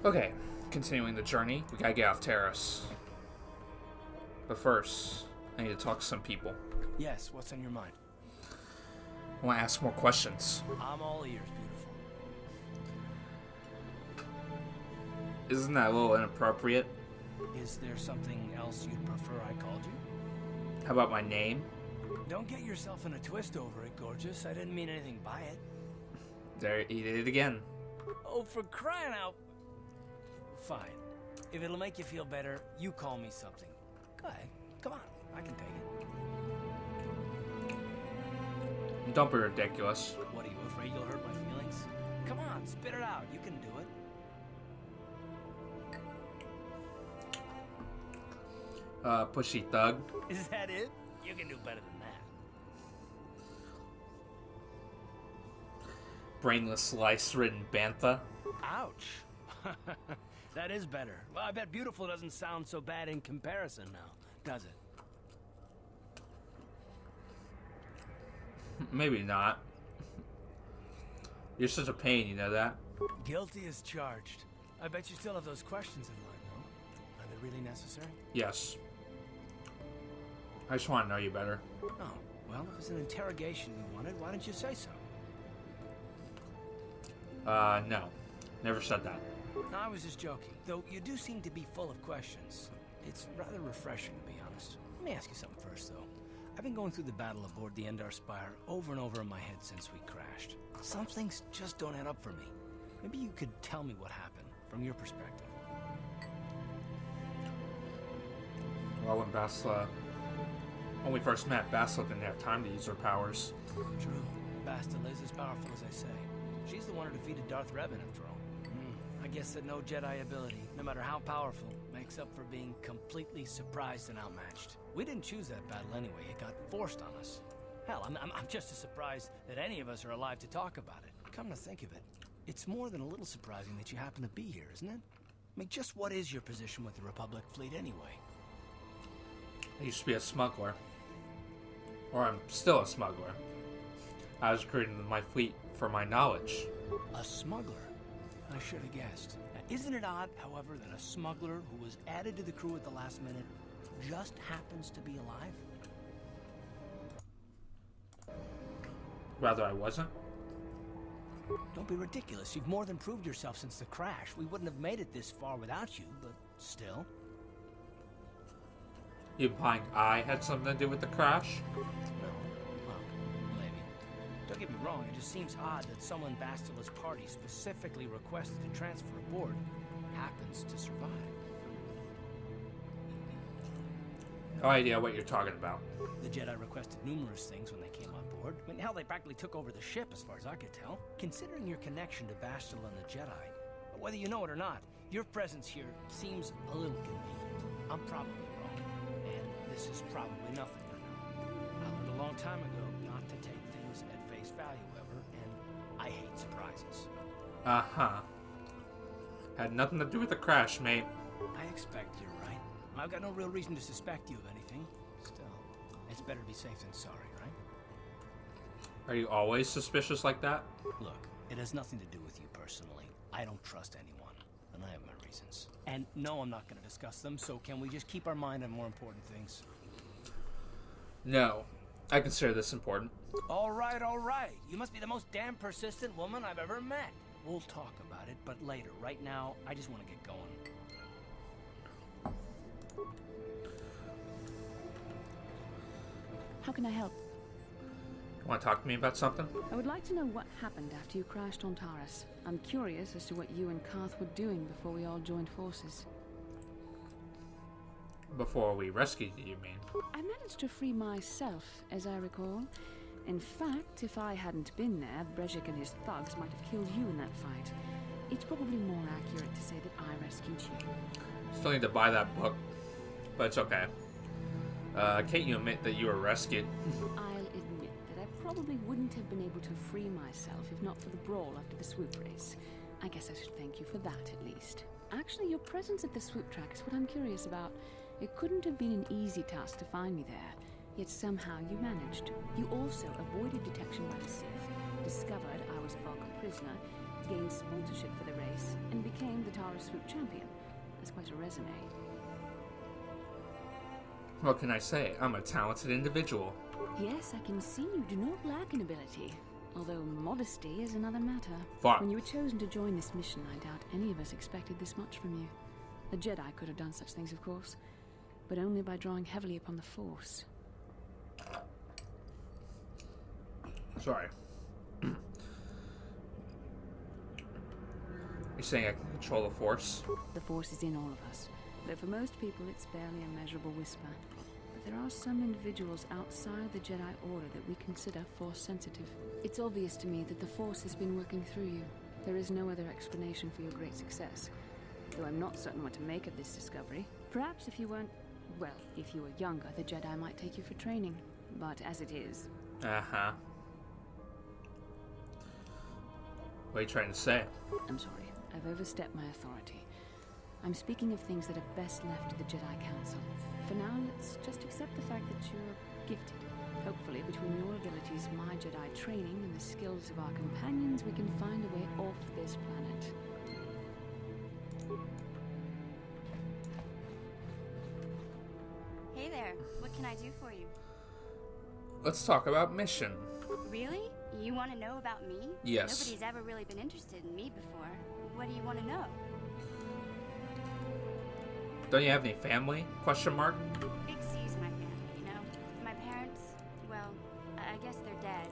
Okay, continuing the journey, we gotta get off Taris. But first, I need to talk to some people. Yes, what's on your mind? I want to ask more questions. I'm all ears, beautiful. Isn't that a little inappropriate? Is there something else you'd prefer I called you? How about my name? Don't get yourself in a twist over it, gorgeous. I didn't mean anything by it. There, he did it again. Oh, for crying out... Fine. If it'll make you feel better, you call me something. Go ahead. Come on. I can take it. Don't be ridiculous. What, are you afraid you'll hurt my feelings? Come on, spit it out. You can do it. Pushy thug. Is that it? You can do better than that. Brainless slice-ridden bantha. Ouch. That is better. Well, I bet beautiful doesn't sound so bad in comparison now, does it? Maybe not. You're such a pain, you know that? Guilty as charged. I bet you still have those questions in mind, though. Are they really necessary? Yes. I just want to know you better. Oh, well, if it's an interrogation you wanted, why didn't you say so? No. Never said that. No, I was just joking. Though you do seem to be full of questions. It's rather refreshing, to be honest. Let me ask you something first, though. I've been going through the battle aboard the Endar Spire over and over in my head since we crashed. Some things just don't add up for me. Maybe you could tell me what happened, from your perspective. Well, when we first met, Bastila didn't have time to use her powers. True. Bastila is as powerful as I say. She's the one who defeated Darth Revan, after all. I guess that no Jedi ability, no matter how powerful, makes up for being completely surprised and outmatched. We didn't choose that battle anyway. It got forced on us. Hell, I'm just as surprised that any of us are alive to talk about it. Come to think of it, it's more than a little surprising that you happen to be here, isn't it? I mean, just what is your position with the Republic fleet anyway? I used to be a smuggler. Or I'm still a smuggler. I was recruiting my fleet for my knowledge. A smuggler? I should have guessed. Isn't it odd, however, that a smuggler who was added to the crew at the last minute just happens to be alive? Rather, I wasn't. Don't be ridiculous. You've more than proved yourself since the crash. We wouldn't have made it this far without you, but still. You implying I had something to do with the crash? No. Well, maybe. Don't get me wrong, it just seems odd that someone Bastila's party specifically requested to transfer aboard happens to survive. No idea what you're talking about. The Jedi requested numerous things when they came on board. I mean, hell, they practically took over the ship as far as I could tell. Considering your connection to Bastila and the Jedi, whether you know it or not, your presence here seems a little convenient. I'm probably wrong, and this is probably nothing for now. I learned a long time ago not to take things at face value ever, and I hate surprises. Uh-huh. Had nothing to do with the crash, mate. I expect you're right. I've got no real reason to suspect you of anything. Still, it's better to be safe than sorry, right? Are you always suspicious like that? Look, it has nothing to do with you personally. I don't trust anyone, and I have my reasons. And no, I'm not going to discuss them, so can we just keep our mind on more important things? No. I consider this important. All right, all right. You must be the most damn persistent woman I've ever met. We'll talk about it, but later. Right now, I just want to get going. How can I help? Want to talk to me about something? I would like to know what happened after you crashed on Taris. I'm curious as to what you and Karth were doing before we all joined forces. Before we rescued you, you mean? I managed to free myself, as I recall. In fact, if I hadn't been there, Brejik and his thugs might have killed you in that fight. It's probably more accurate to say that I rescued you. Still need to buy that book, but it's okay. Can't you admit that you were rescued? I'll admit that I probably wouldn't have been able to free myself if not for the brawl after the swoop race. I guess I should thank you for that, at least. Actually, your presence at the swoop track is what I'm curious about. It couldn't have been an easy task to find me there, yet somehow you managed. You also avoided detection by the Sith, discovered I was Vulcan prisoner, gained sponsorship for the race and became the Taris Swoop champion. That's quite a resume. What can I say? I'm a talented individual. Yes, I can see you do not lack in ability. Although modesty is another matter. Fuck. When you were chosen to join this mission, I doubt any of us expected this much from you. The Jedi could have done such things, of course, but only by drawing heavily upon the Force. Sorry. You're saying I can control the Force? The Force is in all of us, though for most people it's barely a measurable whisper. But there are some individuals outside the Jedi Order that we consider Force-sensitive. It's obvious to me that the Force has been working through you. There is no other explanation for your great success, though I'm not certain what to make of this discovery. Perhaps if you weren't... well, if you were younger, the Jedi might take you for training. But as it is... Uh-huh. What are you trying to say? I'm sorry. I've overstepped my authority. I'm speaking of things that are best left to the Jedi Council. For now, let's just accept the fact that you're gifted. Hopefully, between your abilities, my Jedi training, and the skills of our companions, we can find a way off this planet. Hey there, what can I do for you? Let's talk about mission. Really? You want to know about me? Yes. Nobody's ever really been interested in me before. What do you want to know? Don't you have any family? Question mark. Big C's my family, you know? My parents, well, I guess they're dead.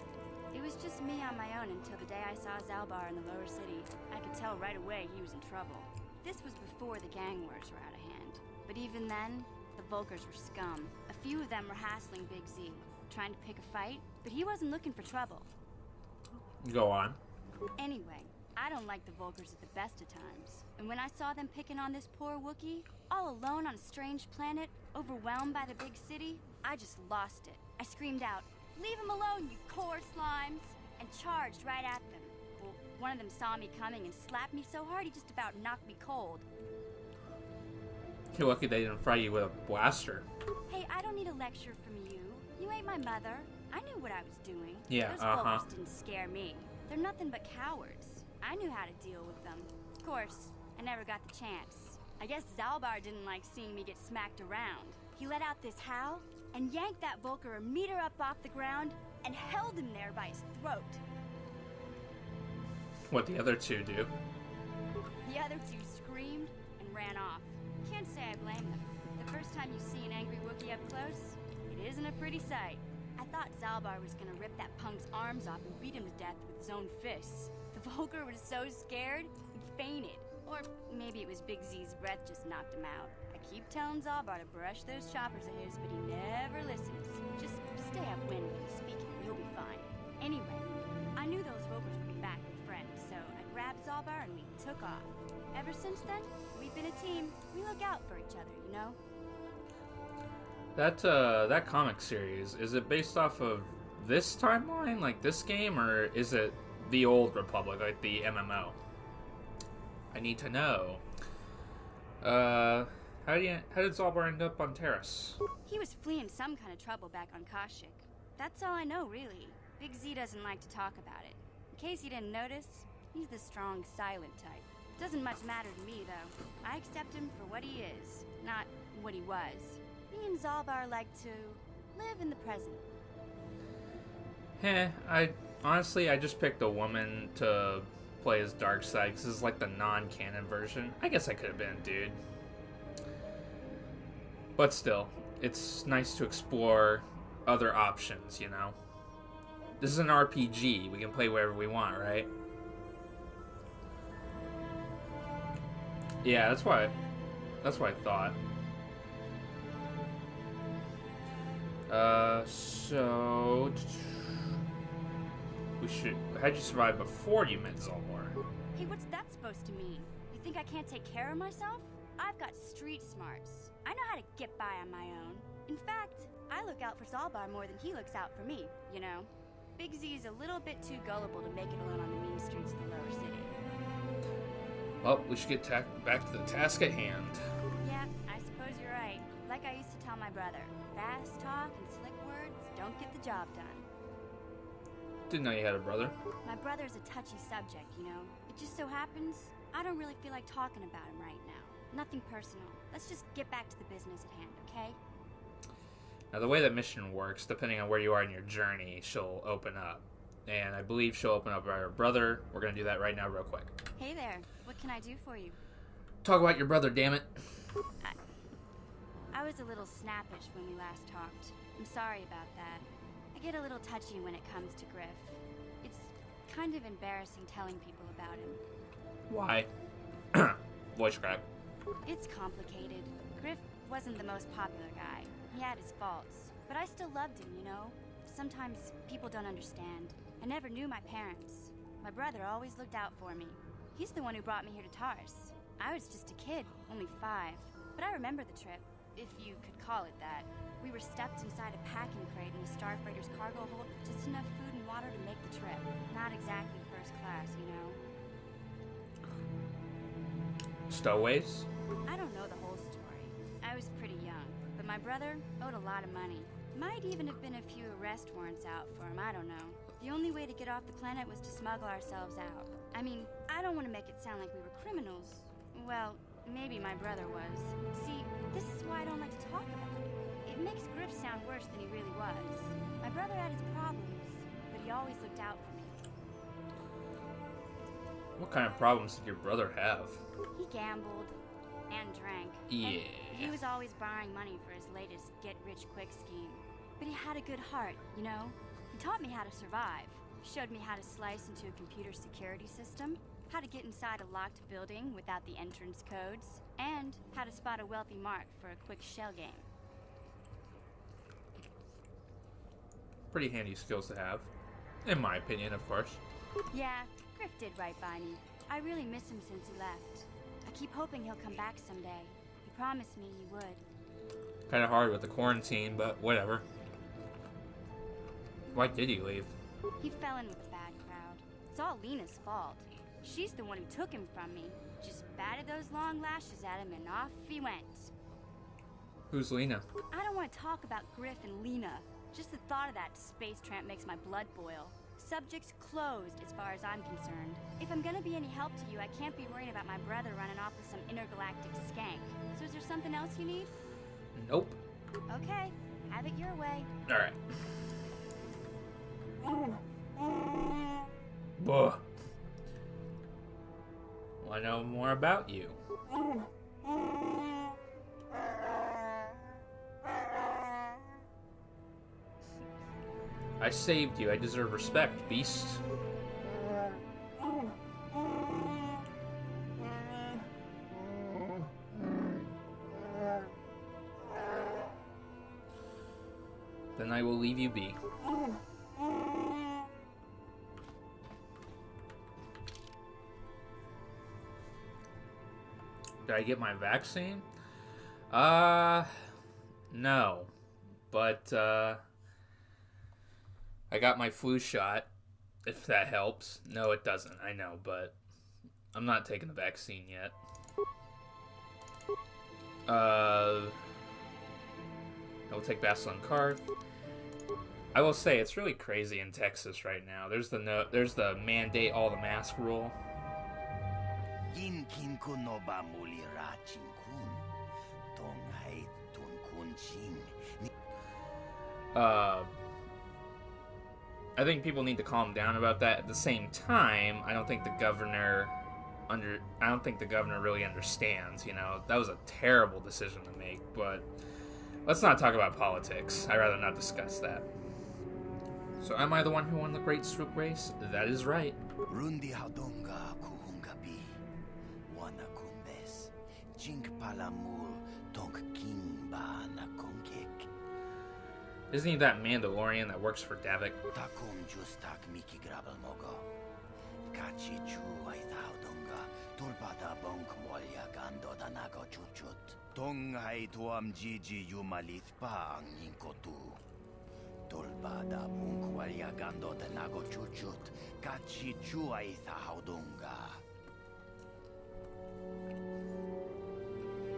It was just me on my own until the day I saw Zalbar in the lower city. I could tell right away he was in trouble. This was before the gang wars were out of hand. But even then, the Vulkars were scum. A few of them were hassling Big Z, trying to pick a fight, but he wasn't looking for trouble. Go on. Anyway, I don't like the Vulkars at the best of times. And when I saw them picking on this poor Wookiee, all alone on a strange planet, overwhelmed by the big city, I just lost it. I screamed out, "Leave him alone, you core slimes!" and charged right at them. Well, one of them saw me coming and slapped me so hard he just about knocked me cold. You're lucky they didn't fry you with a blaster. Hey, I don't need a lecture from you. You ain't my mother. I knew what I was doing. Yeah, Those Vulkars didn't scare me. They're nothing but cowards. I knew how to deal with them. Of course, I never got the chance. I guess Zalbar didn't like seeing me get smacked around. He let out this howl and yanked that Vulkar a meter up off the ground and held him there by his throat. What the other two do? The other two screamed and ran off. Can't say I blame them. The first time you see an angry Wookiee up close, it isn't a pretty sight. I thought Zalbar was gonna rip that punk's arms off and beat him to death with his own fists. The Vulkar was so scared, he fainted. Or maybe it was Big Z's breath just knocked him out. I keep telling Zalbar to brush those choppers of his, but he never listens. Just stay upwind when he's speaking, and you'll be fine. Anyway, I knew those Vulkars would be back with friends, so I grabbed Zalbar and we took off. Ever since then, we've been a team. We look out for each other, you know? That comic series, is it based off of this timeline, like this game, or is it the old Republic, like the MMO? I need to know. How did Zalbar end up on Taris? He was fleeing some kind of trouble back on Kashyyyk. That's all I know, really. Big Z doesn't like to talk about it. In case you didn't notice, he's the strong, silent type. Doesn't much matter to me, though. I accept him for what he is, not what he was. Me and Zalbar like to live in the present. Honestly, I just picked a woman to play as Darkseid, because this is like the non-canon version. I guess I could have been a dude. But still, it's nice to explore other options, you know? This is an RPG. We can play wherever we want, right? Yeah, that's what I thought. So how'd you survive before you met Zalbar? Hey, what's that supposed to mean? You think I can't take care of myself? I've got street smarts. I know how to get by on my own. In fact, I look out for Zalbar more than he looks out for me, you know? Big Z's a little bit too gullible to make it alone on the mean streets of the lower city. Well, we should get back to the task at hand. Yeah, I suppose you're right. Like I used to tell my brother, fast talk and slick words don't get the job done. Didn't know you had a brother. My brother's a touchy subject, you know? It just so happens, I don't really feel like talking about him right now. Nothing personal. Let's just get back to the business at hand, okay? Now, the way that mission works, depending on where you are in your journey, she'll open up. And I believe she'll open up about her brother. We're going to do that right now real quick. Hey there. What can I do for you? Talk about your brother, damn it. I was a little snappish when we last talked. I'm sorry about that. I get a little touchy when it comes to Griff. It's kind of embarrassing telling people about him. Why? Voice crack. It's complicated. Griff wasn't the most popular guy. He had his faults. But I still loved him, you know? Sometimes people don't understand. I never knew my parents. My brother always looked out for me. He's the one who brought me here to Taris. I was just a kid, only 5. But I remember the trip, if you could call it that. We were stuffed inside a packing crate in a starfreighter's cargo hold with just enough food and water to make the trip. Not exactly first class, you know? Stowaways? I don't know the whole story. I was pretty young, but my brother owed a lot of money. Might even have been a few arrest warrants out for him, I don't know. The only way to get off the planet was to smuggle ourselves out. I mean, I don't want to make it sound like we were criminals. Well, maybe my brother was. See, this is why I don't like to talk about it. It makes Griff sound worse than he really was. My brother had his problems, but he always looked out for me. What kind of problems did your brother have? He gambled and drank. Yeah. And he was always borrowing money for his latest get-rich-quick scheme. But he had a good heart, you know? He taught me how to survive. Showed me how to slice into a computer security system, how to get inside a locked building without the entrance codes, and how to spot a wealthy mark for a quick shell game. Pretty handy skills to have. In my opinion, of course. Yeah, Griff did right by me. I really miss him since he left. I keep hoping he'll come back someday. He promised me he would. Kind of hard with the quarantine, but whatever. Why did he leave? He fell in with a bad crowd. It's all Lena's fault. She's the one who took him from me. Just batted those long lashes at him and off he went. Who's Lena? I don't want to talk about Griff and Lena. Just the thought of that space tramp makes my blood boil. Subject's closed as far as I'm concerned. If I'm gonna be any help to you, I can't be worried about my brother running off with some intergalactic skank. So is there something else you need? Nope. Okay, have it your way. Alright. Buh. Want to know more about you? I saved you. I deserve respect, beast. Then I will leave you be. Did I get my vaccine? No. But, I got my flu shot, if that helps. No, it doesn't, I know, but I'm not taking the vaccine yet. I will take Basel card. I will say, it's really crazy in Texas right now. There's the mandate all the mask rule. I think people need to calm down about that. At the same time, I don't think the governor really understands, you know. That was a terrible decision to make, but let's not talk about politics. I'd rather not discuss that. So am I the one who won the Great Swoop Race? That is right. Rundi Hadonga Kuhungabi, Wana Kumbes, Jink Palamul, Donk Kimba Nakonkek. Isn't he that Mandalorian that works for Davik? Takum Justak Miki Grabelmogo, Kachi Chu Aithadonga, Tulpata Bonk Molia Gando Danago Chuchut, Tonghai Tuam Gigi Yumalithpa Ninkotu. Tolbada Bunkwalia Gando de Nago Chuchut, Kachi Chuaitha Haudunga.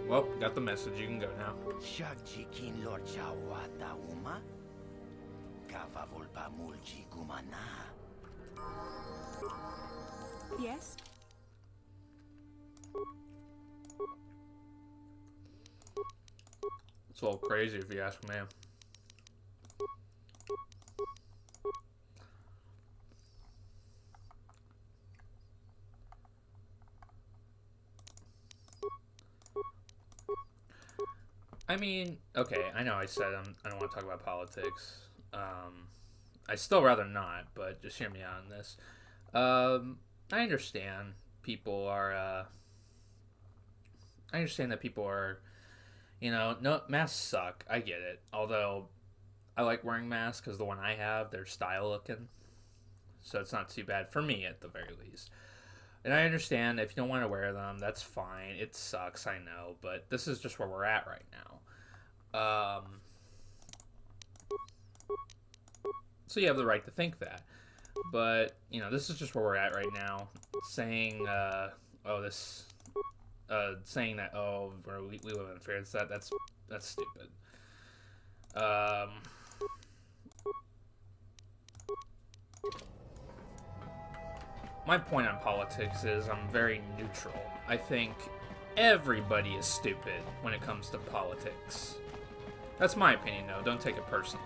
Well, got the message. You can go now. Shagjikin Lord Jawata Uma? Kavavulpa Mulji Gumana. Yes? It's a little crazy if you ask me. I mean, okay, I know I said I don't want to talk about politics. I still rather not, but just hear me out on this. I understand people are, I understand that people are, you know, no, masks suck. I get it. Although, I like wearing masks because the one I have, they're style looking. So it's not too bad for me at the very least. And I understand if you don't want to wear them, that's fine. It sucks, I know, but this is just where we're at right now. So you have the right to think that. But, you know, this is just where we're at right now. Saying, saying that, we live in fear, that's stupid. My point on politics is I'm very neutral. I think everybody is stupid when it comes to politics. That's my opinion, though. Don't take it personally.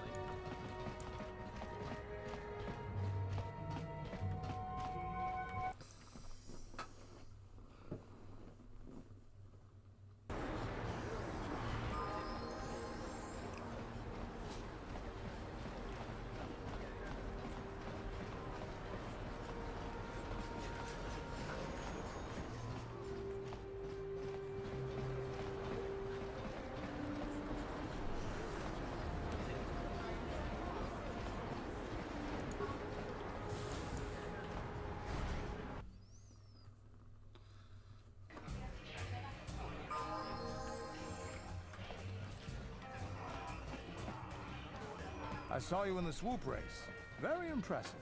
I saw you in the swoop race. Very impressive.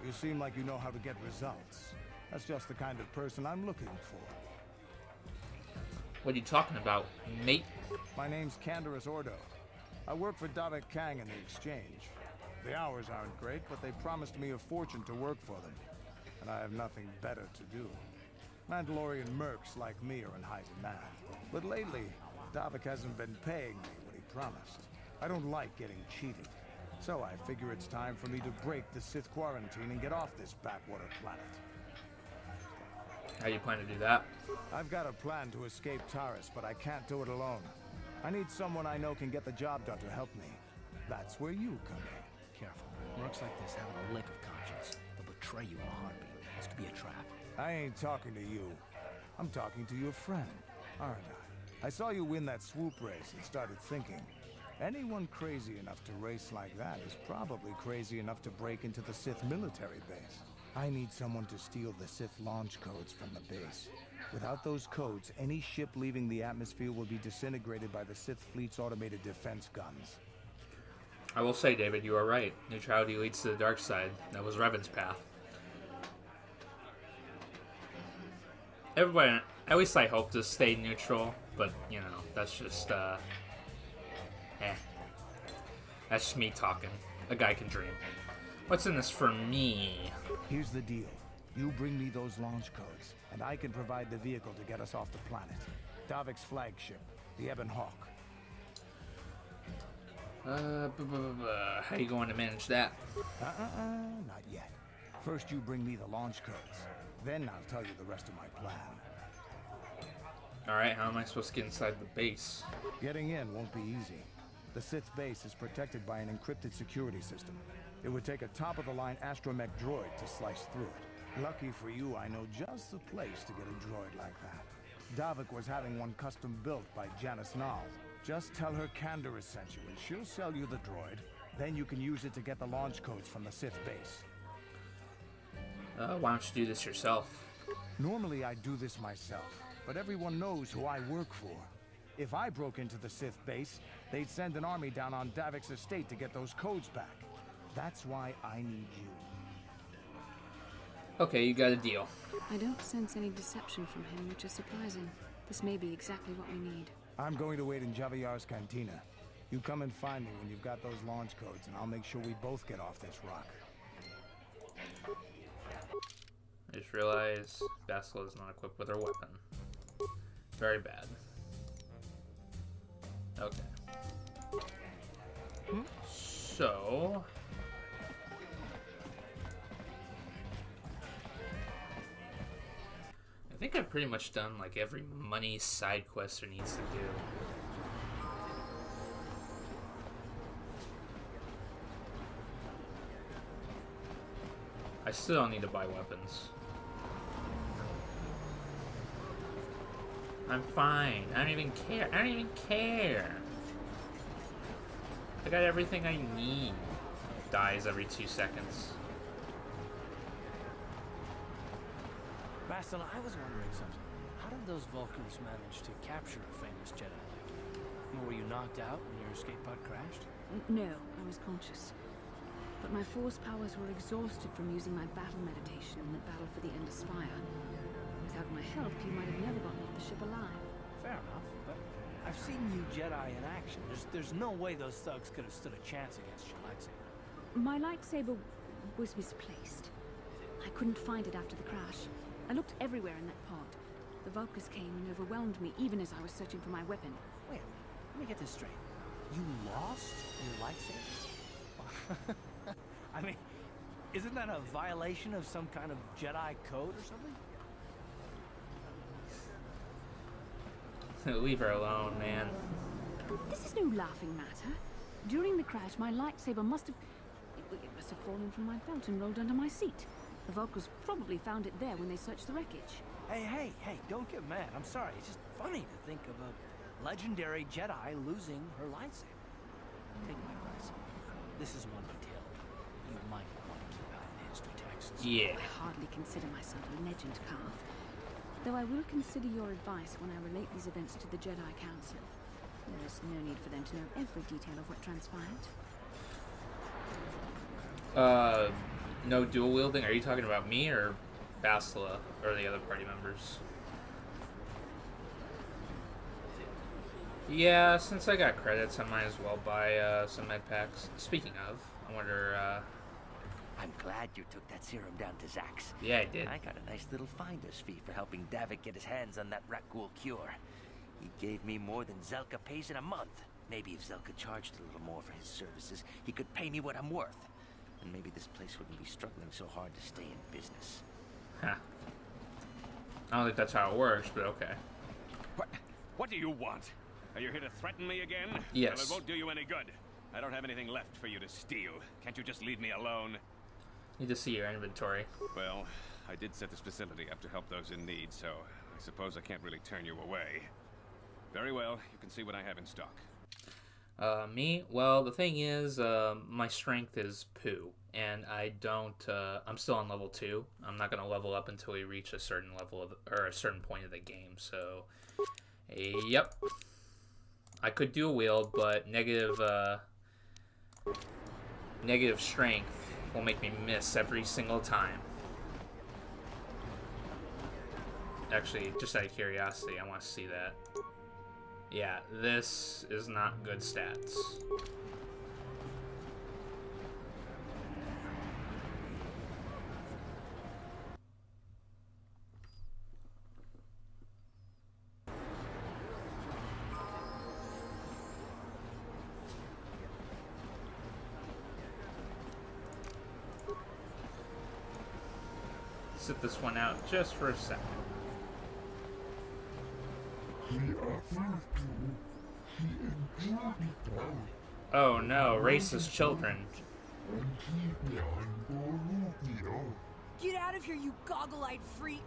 You seem like you know how to get results. That's just the kind of person I'm looking for. What are you talking about, mate? My name's Candace Ordo. I work for Davik Kang in the exchange. The hours aren't great, but they promised me a fortune to work for them. And I have nothing better to do. Mandalorian mercs like me are in high demand. But lately, Davik hasn't been paying me what he promised. I don't like getting cheated. So I figure it's time for me to break the Sith quarantine and get off this backwater planet. How you plan to do that? I've got a plan to escape Taris, but I can't do it alone. I need someone I know can get the job done to help me. That's where you come in. Careful. Mercs like this haven't a lick of conscience. They'll betray you in a heartbeat. It's to be a trap. I ain't talking to you. I'm talking to your friend, aren't I? I saw you win that swoop race and started thinking. Anyone crazy enough to race like that is probably crazy enough to break into the Sith military base. I need someone to steal the Sith launch codes from the base. Without those codes, any ship leaving the atmosphere will be disintegrated by the Sith fleet's automated defense guns. I will say, David, you are right. Neutrality leads to the dark side. That was Revan's path. Everybody, at least I hope to stay neutral, but, you know, that's just, That's just me talking. A guy can dream. What's in this for me? Here's the deal. You bring me those launch codes, and I can provide the vehicle to get us off the planet. Davik's flagship, the Ebon Hawk. How you going to manage that? Not yet. First you bring me the launch codes. Then I'll tell you the rest of my plan. Alright, how am I supposed to get inside the base? Getting in won't be easy. The Sith base is protected by an encrypted security system. It would take a top-of-the-line astromech droid to slice through it. Lucky for you, I know just the place to get a droid like that. Davik was having one custom built by Janice Nall. Just tell her Candace sent you, and she'll sell you the droid. Then you can use it to get the launch codes from the Sith base. Why don't you do this yourself? Normally I do this myself, but everyone knows who I work for. If I broke into the Sith base, they'd send an army down on Davik's estate to get those codes back. That's why I need you. Okay, you got a deal. I don't sense any deception from him, which is surprising. This may be exactly what we need. I'm going to wait in Javier's cantina. You come and find me when you've got those launch codes, and I'll make sure we both get off this rock. I just realized Bastila is not equipped with her weapon. Very bad. Okay. So... I think I've pretty much done like every money side quest there needs to do. I still don't need to buy weapons. I'm fine. I don't even care. I don't even care. I got everything I need. Dies every 2 seconds. Bastila, I was wondering something. How did those Vulcans manage to capture a famous Jedi like you? Were you knocked out when your escape pod crashed? No, I was conscious. But my force powers were exhausted from using my battle meditation in the battle for the Ender Spire. Without my help, you might have never gotten off the ship alive. Fair enough, but I've seen you Jedi in action. There's no way those thugs could have stood a chance against your lightsaber. My lightsaber was misplaced. I couldn't find it after the crash. I looked everywhere in that pod. The Vulcans came and overwhelmed me even as I was searching for my weapon. Wait a minute, let me get this straight. You lost your lightsaber? I mean, isn't that a violation of some kind of Jedi code or something? Leave her alone, man. This is no laughing matter. During the crash, my lightsaber must have fallen from my belt and rolled under my seat. The Vulcans probably found it there when they searched the wreckage. Hey, don't get mad. I'm sorry. It's just funny to think of a legendary Jedi losing her lightsaber. Take my advice. This is one detail you might want to keep out of the history texts. Yeah. I hardly consider myself a legend calf. Though I will consider your advice when I relate these events to the Jedi Council. There is no need for them to know every detail of what transpired. No dual wielding? Are you talking about me or Bastila or the other party members? Yeah, since I got credits, I might as well buy some med packs. Speaking of, I wonder, I'm glad you took that serum down to Zack's. Yeah, I did. I got a nice little finder's fee for helping Davik get his hands on that Rakghoul cure. He gave me more than Zelka pays in a month. Maybe if Zelka charged a little more for his services, he could pay me what I'm worth. And maybe this place wouldn't be struggling so hard to stay in business. Huh. I don't think that's how it works, but okay. What do you want? Are you here to threaten me again? Yes. Well, it won't do you any good. I don't have anything left for you to steal. Can't you just leave me alone? Need to see your inventory. Well, I did set this facility up to help those in need, so I suppose I can't really turn you away. Very well, you can see what I have in stock. Me? Well, the thing is, my strength is poo, and I don't, I'm still on level 2. I'm not going to level up until we reach a certain level of, or a certain point of the game, so, yep. I could do a wield, but negative strength will make me miss every single time. Actually, just out of curiosity, I want to see that. Yeah, this is not good stats. Sit this one out just for a second. Oh no, racist children. Get out of here, you goggle-eyed freak!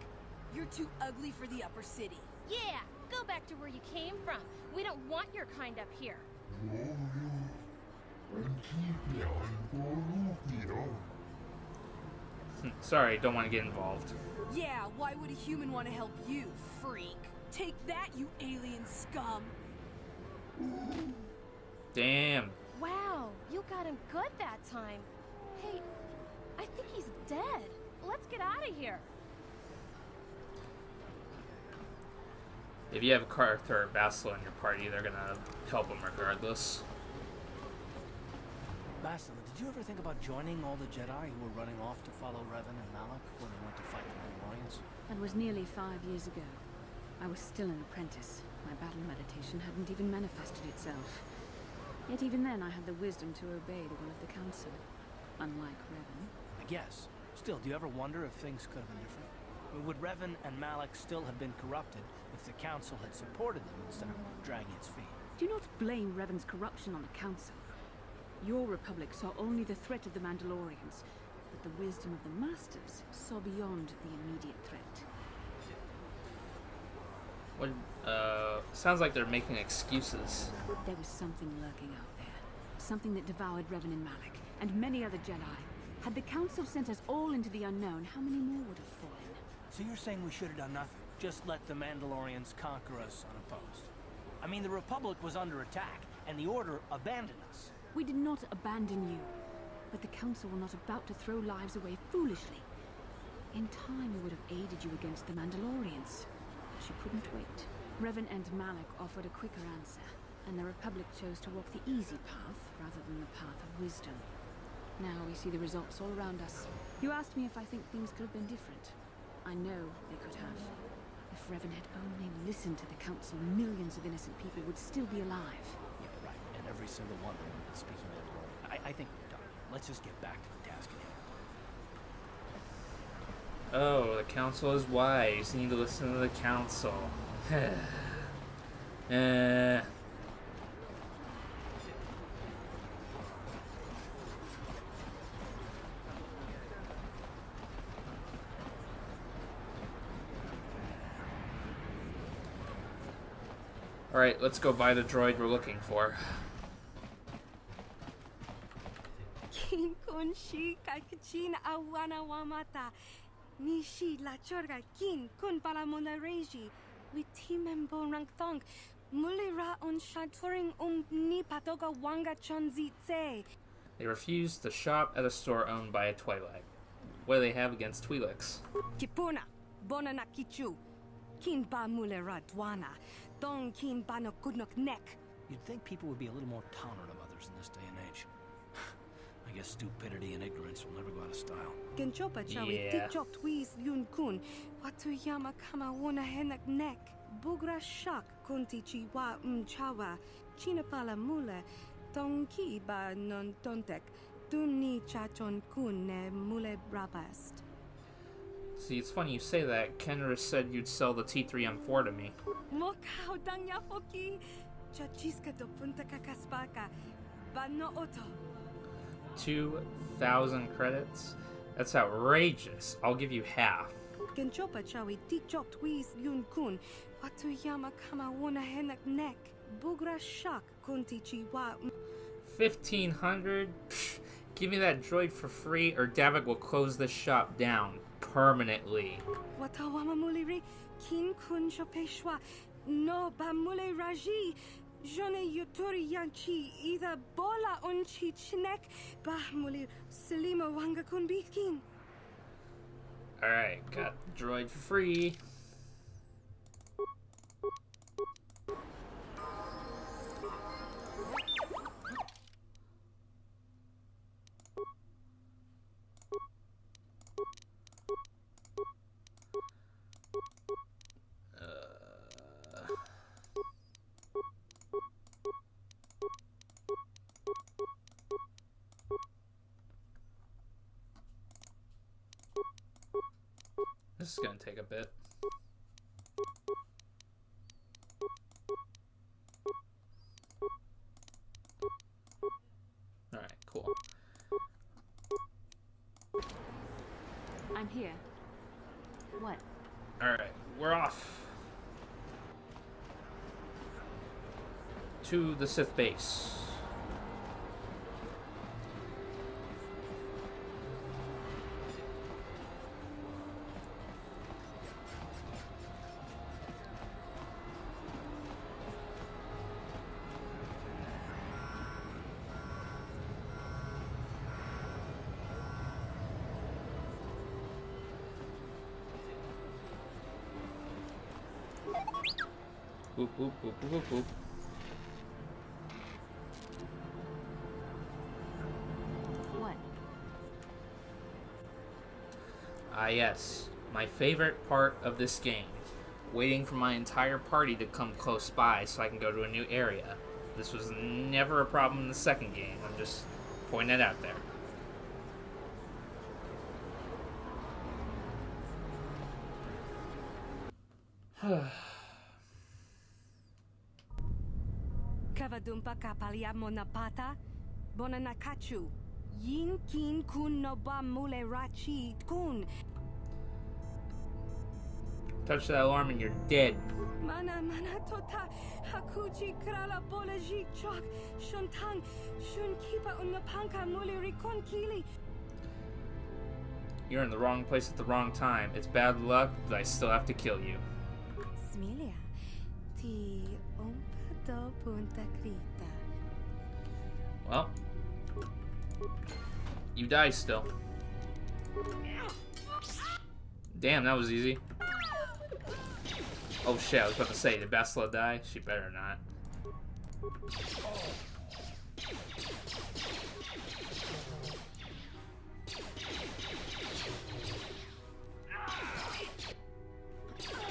You're too ugly for the upper city. Yeah, go back to where you came from. We don't want your kind up here. Sorry, don't want to get involved. Yeah, why would a human want to help you, freak? Take that, you alien scum! Damn. Wow, you got him good that time. Hey, I think he's dead. Let's get out of here. If you have Carther or Bastila in your party, they're gonna help him regardless. Bastila, did you ever think about joining all the Jedi who were running off to follow Revan and Malak when they went to fight the Mandalorians? That was nearly 5 years ago. I was still an apprentice. My battle meditation hadn't even manifested itself. Yet even then I had the wisdom to obey the will of the Council. Unlike Revan. I guess. Still, do you ever wonder if things could have been different? I mean, would Revan and Malak still have been corrupted if the Council had supported them instead of dragging its feet? Do not blame Revan's corruption on the Council. Your Republic saw only the threat of the Mandalorians, but the wisdom of the Masters saw beyond the immediate threat. What, sounds like they're making excuses. There was something lurking out there. Something that devoured Revan and Malak, and many other Jedi. Had the Council sent us all into the unknown, how many more would have fallen? So you're saying we should have done nothing? Just let the Mandalorians conquer us unopposed? I mean, the Republic was under attack, and the Order abandoned us. We did not abandon you, but the Council were not about to throw lives away foolishly. In time, we would have aided you against the Mandalorians. But you couldn't wait. Revan and Malak offered a quicker answer, and the Republic chose to walk the easy path rather than the path of wisdom. Now we see the results all around us. You asked me if I think things could have been different. I know they could have. If Revan had only listened to the Council, millions of innocent people would still be alive. Yeah, right. And every single one of them would speak Mandalorian. I think we're done. Let's just get back to the task at hand. Oh, the Council is wise. You need to listen to the Council. Alright, let's go buy the droid we're looking for. Kin kun shi kakachin awana wamata. Nishi la chorga kin kun palamona reji. Witimembo rangthong. Mulira on shaturing ni patoga wanga chonzitse. They refused to shop at a store owned by a Twi'lek. What do they have against Twi'leks? Kipuna, bonana kichu. Kin ba mulera dwana. Don kin ba no kudnok neck. You'd think people would be a little more tolerant of others in this day and age. I guess stupidity and ignorance will never go out of style. Genchopa chawi tikchok twiz yun kun. Watu yama kama wona henak neck. Bugra shak kunti chiwa mchawa. Chinapala mule. Tonki ba non tontek. Dunni chachon kun ne mule brabast. See, it's funny you say that. Kenra said you'd sell the T3M4 to me. Mokao danya foki. Chachiska do punta kakaspaka. Bano oto. 2,000 credits? That's outrageous. I'll give you half. Genchopa chawi tikchok twiz yun kun. Watu yama kama wona henak neck. Bugra shak kunti chiwa. 1,500? Give me that droid for free or Davik will close this shop down permanently. Watawama muliri kin kun chopeshwa. No ba mule raji. Jone yuturi yanchi either bola onchi chinek ba muli selima wanga kun bikin. Alright, got the droid for free. This is gonna take a bit. Alright, cool. I'm here. What? Alright, we're off. To the Sith base. Boop, boop, boop, boop, boop, boop. What? Ah, yes. My favorite part of this game. waiting for my entire party to come close by so I can go to a new area. This was never a problem in the second game. I'm just pointing it out there. Kavadumpa kapaliamo na pata, bonanakachu, yin kin kun no ba mule rachi kun. Touch that alarm and you're dead. Mana tota hakuchi krala bolaji chok shuntang shun kipa unapanka mule rikon kili. You're in the wrong place at the wrong time. It's bad luck, but I still have to kill you. Smilia, ti ompa do punta krita. Well, you die still. Damn, that was easy. Oh shit, I was about to say, did Bastila die? She better not.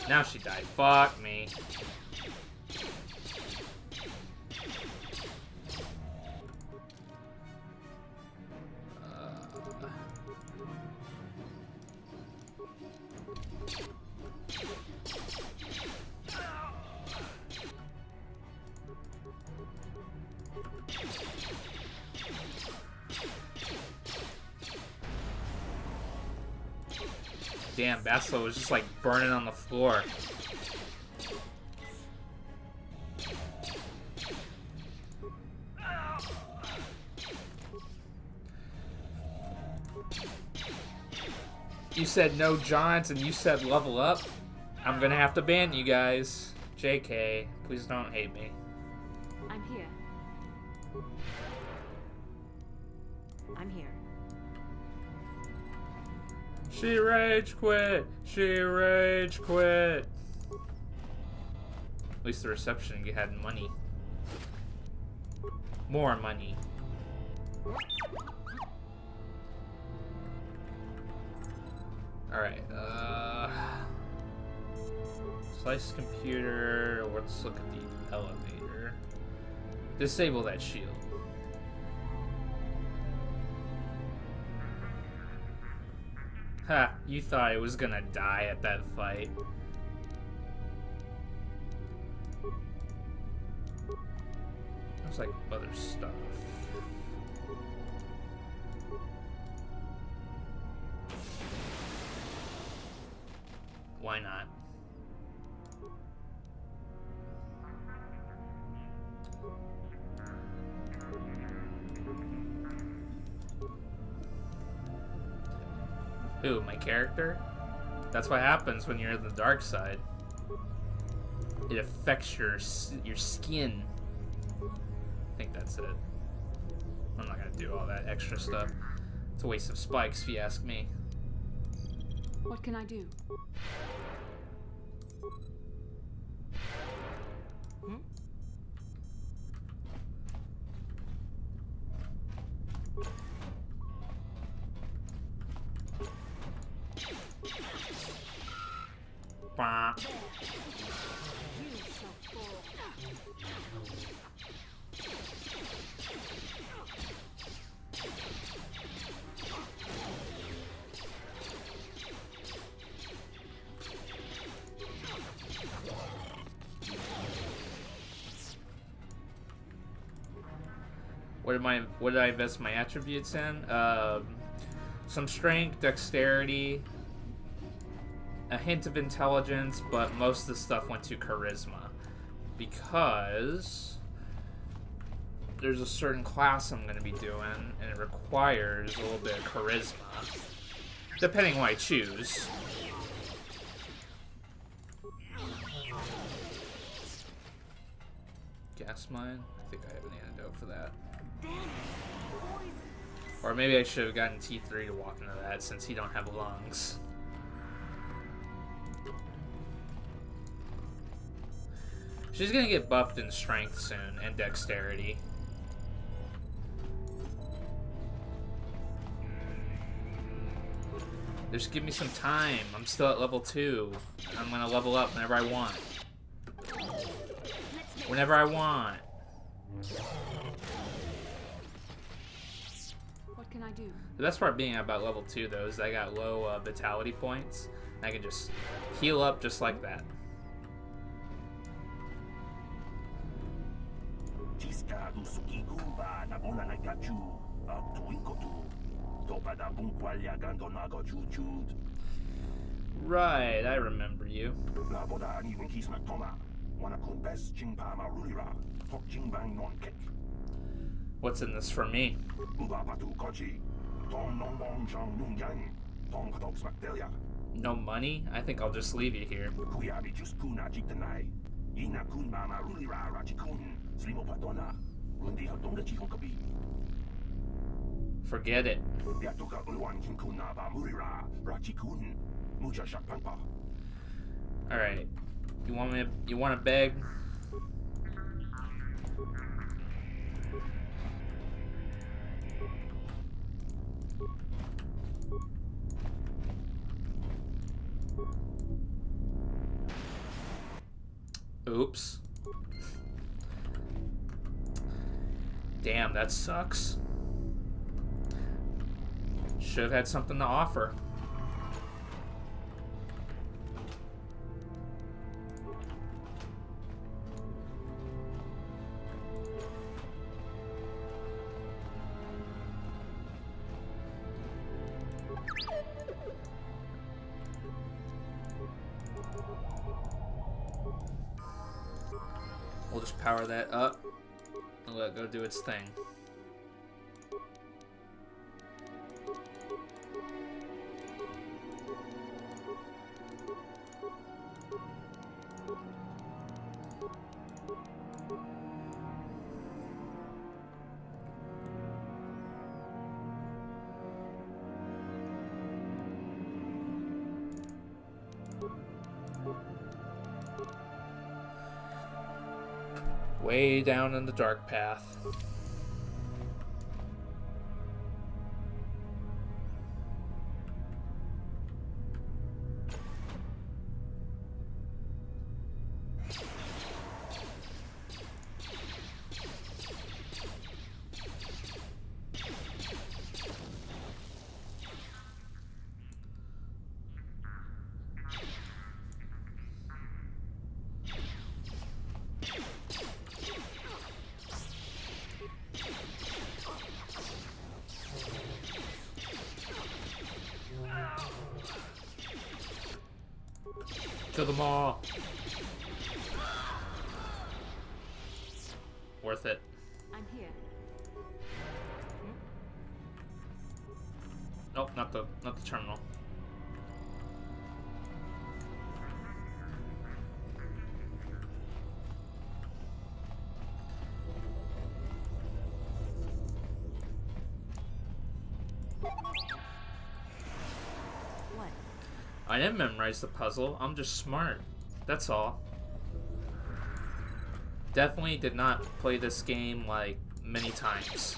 Now she died. Fuck me. Damn, Bastila was just like burning on the floor. You said no Johns and you said level up? I'm gonna have to ban you guys. JK, please don't hate me. I'm here. I'm here. She rage quit! She rage quit! At least the reception had money. More money. Alright, slice computer, let's look at the elevator. Disable that shield. Ha, you thought it was gonna die at that fight. There's like other stuff. Why not? Who, my character? That's what happens when you're in the dark side. It affects your skin. I think that's it. I'm not gonna do all that extra stuff. It's a waste of spikes, if you ask me. What can I do? Hmm? Bah. What did I invest my attributes in? Some strength, dexterity, a hint of intelligence, but most of the stuff went to charisma because there's a certain class I'm going to be doing and it requires a little bit of charisma, depending what I choose. Gas mine? I think I have an antidote for that. Or maybe I should have gotten T3 to walk into that since he don't have lungs. She's gonna get buffed in strength soon and dexterity. Just give me some time. I'm still at level 2. I'm gonna level up whenever I want. Whenever I want. What can I do? The best part being about level 2 though is I got low vitality points. And I can just heal up just like that. Right, I remember you. What's in this for me? No money? I think I'll just leave you here. Forget it. Alright. You want to beg? Oops. Damn, that sucks. Should have had something to offer. We'll just power that up and let it go do its thing. Way down in the dark path. Kill them all. Worth it. I'm here. Nope, not the terminal. I didn't memorize the puzzle. I'm just smart. That's all. Definitely did not play this game like many times.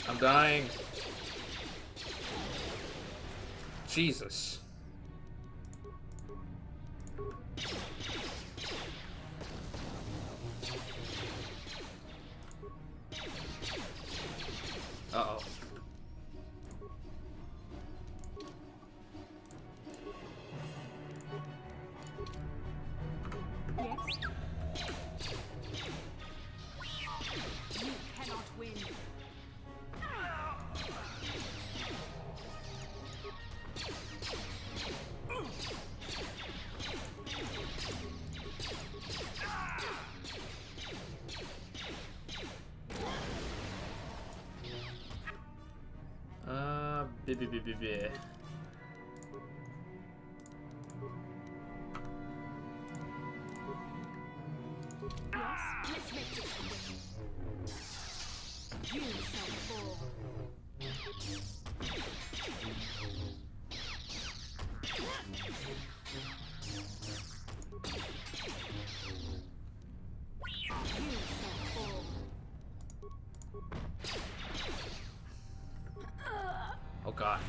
I'm dying. Jesus. Uh-oh. Yes? You cannot win. Yes, let's make this quick. You shall fall. God.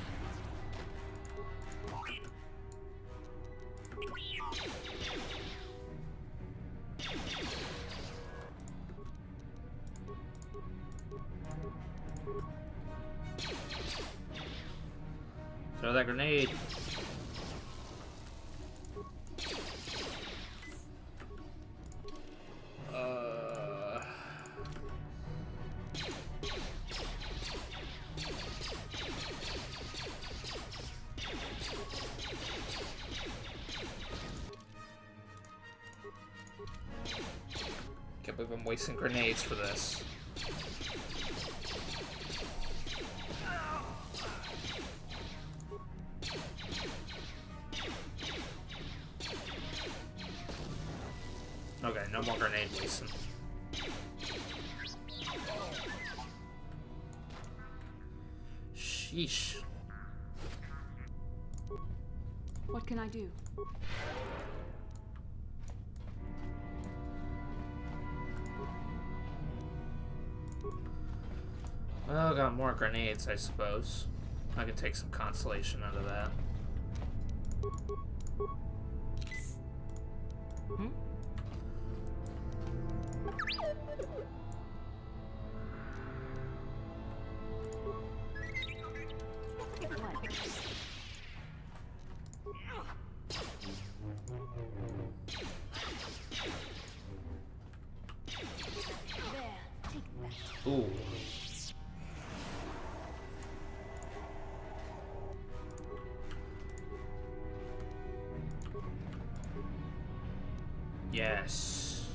Throw that grenade. Can't believe I'm wasting grenades for this. Okay, no more grenade wasting. Sheesh. What can I do? Well, got more grenades, I suppose. I can take some consolation out of that. Hmm? Ooh. Yes.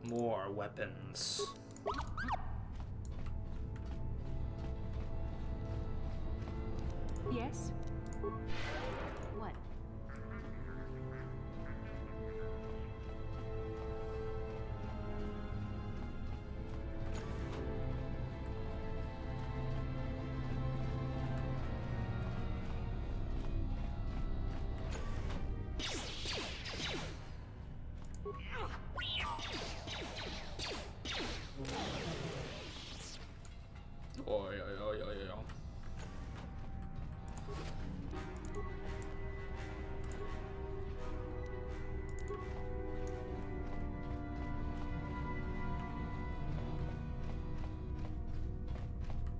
More weapons. Yes? What?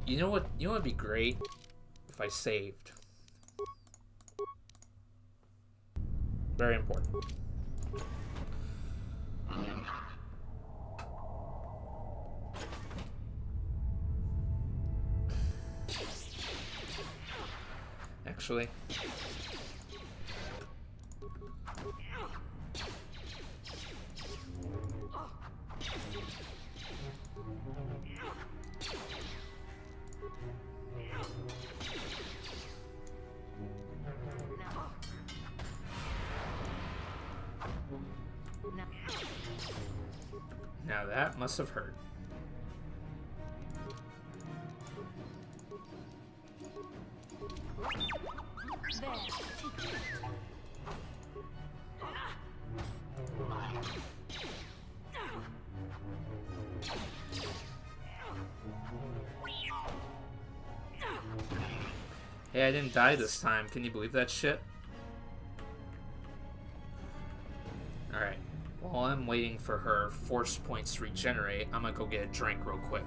You know what? You know what'd be great if I saved. Very important. Actually. Now that must have hurt. Hey, I didn't die this time. Can you believe that shit? Alright. While I'm waiting for her force points to regenerate, I'm gonna go get a drink real quick.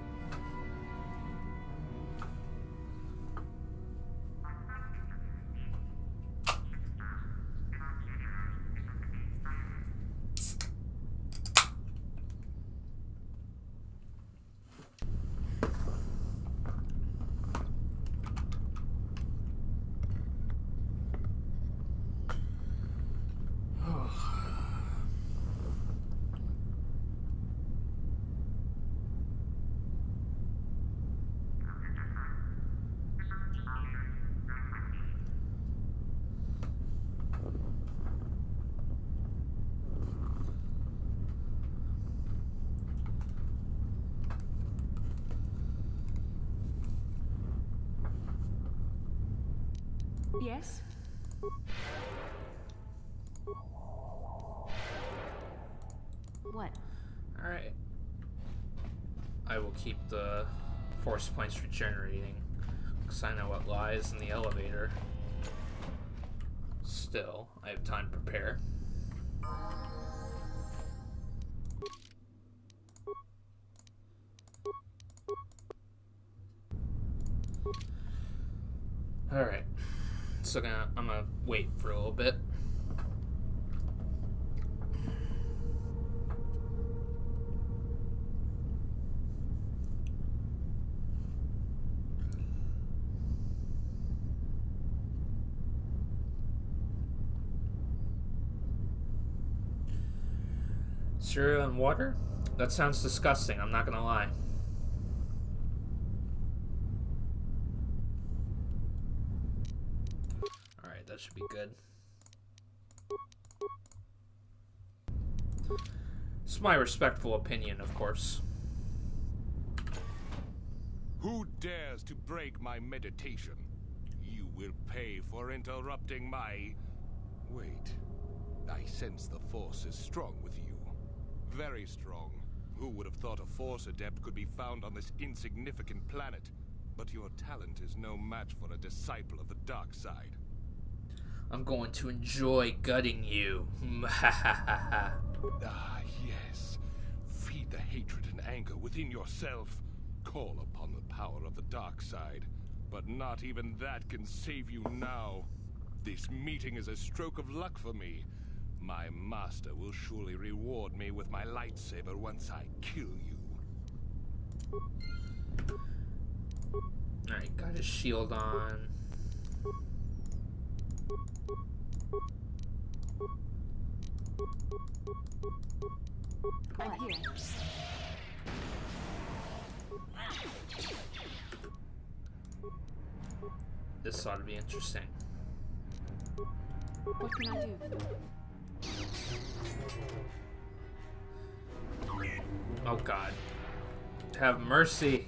Yes? What? Alright. keep the force points regenerating, because I know what lies in the elevator. Still, I have time to prepare. Alright, so I'm gonna wait for a little bit. Cereal and water? That sounds disgusting, I'm not gonna lie. Alright, that should be good. It's my respectful opinion, of course. Who dares to break my meditation? You will pay for interrupting my... Wait. I sense the Force is strong with you. Very strong. Who would have thought a Force adept could be found on this insignificant planet? But your talent is no match for a disciple of the dark side. I'm going to enjoy gutting you. Ah, yes. Feed the hatred and anger within yourself. Call upon the power of the dark side. But not even that can save you now. This meeting is a stroke of luck for me. My master will surely reward me with my lightsaber once I kill you. Alright, got his shield on. I'm here. This ought to be interesting. What can I do? Oh god. Have mercy.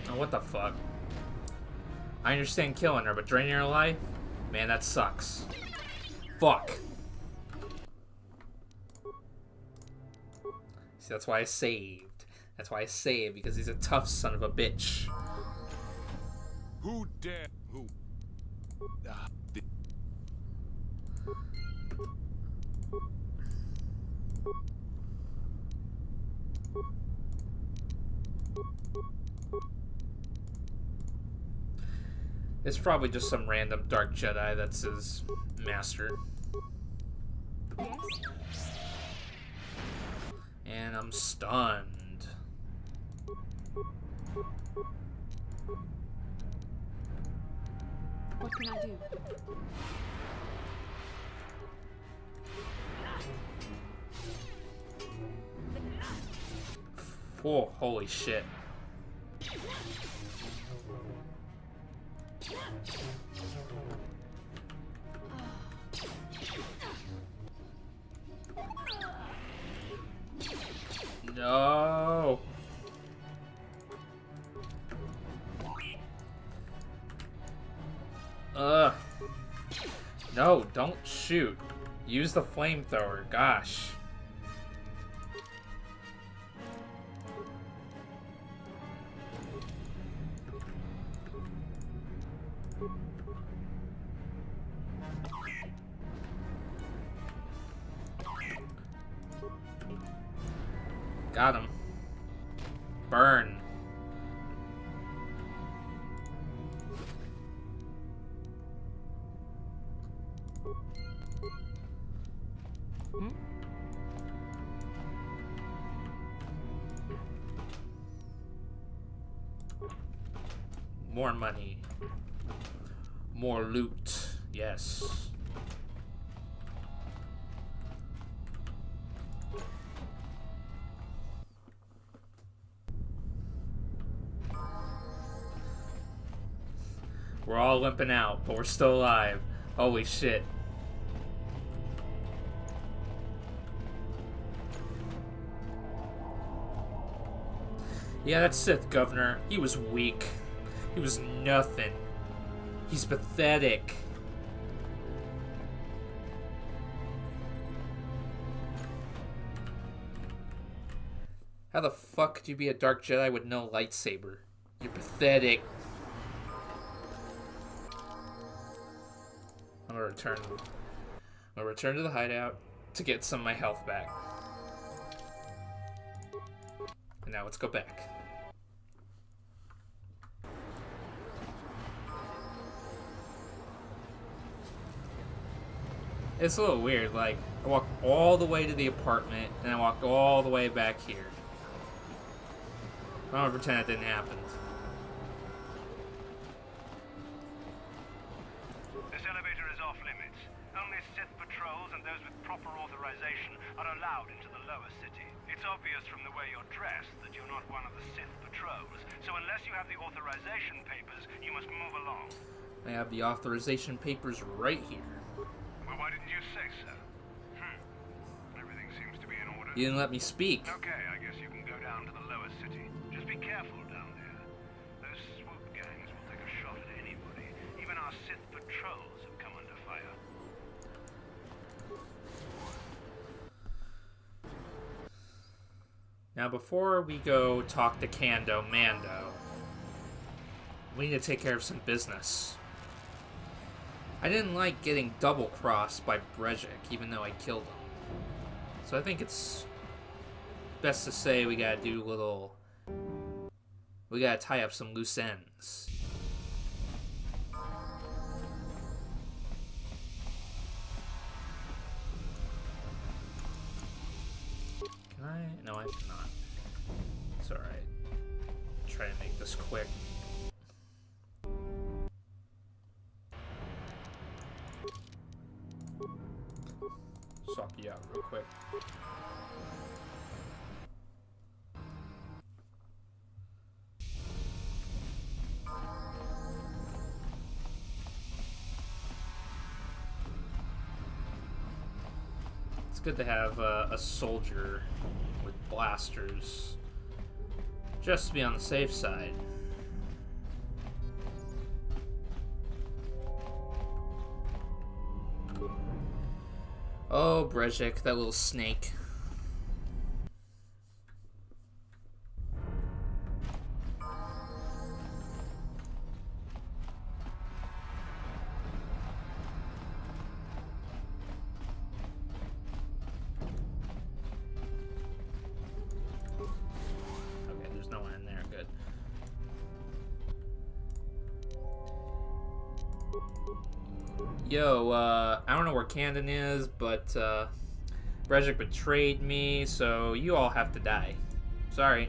Oh, what the fuck? I understand killing her, but draining her life? Man, that sucks. Fuck. See, that's why I saved. That's why I saved, because he's a tough son of a bitch. Who dare... Who... It's probably just some random dark Jedi that's his master. Yes? And I'm stunned. What can I do? Oh, holy shit. No. No, don't shoot. Use the flamethrower, gosh. Got him. Burn. More money. More loot. Yes. We're all limping out, but we're still alive. Holy shit. Yeah, that's Sith, Governor. He was weak. He was nothing. He's pathetic. How the fuck could you be a Dark Jedi with no lightsaber? You're pathetic. I'm gonna return to the hideout to get some of my health back. And now let's go back. It's a little weird, like, I walked all the way to the apartment, and I walked all the way back here. I'm gonna pretend that didn't happen. This elevator is off limits. Only Sith patrols and those with proper authorization are allowed into the lower city. It's obvious from the way you're dressed that you're not one of the Sith patrols, so unless you have the authorization papers, you must move along. I have the authorization papers right here. Well, why didn't you say so? Everything seems to be in order. You didn't let me speak. Okay, I guess you can go down to the lower city. Just be careful down there. Those swoop gangs will take a shot at anybody. Even our Sith patrols have come under fire. Now, before we go talk to Mando, we need to take care of some business. I didn't like getting double-crossed by Brejik, even though I killed him. So I think it's best to say we gotta do a little... We gotta tie up some loose ends. Can I? No, I cannot. It's alright. Try to make this quick. Swap you out real quick. It's good to have a soldier with blasters, just to be on the safe side. Oh, Brejik, that little snake. Okay, there's no one in there. Good. Yo, I don't know where Candace is, but, Brejik betrayed me, so you all have to die. Sorry.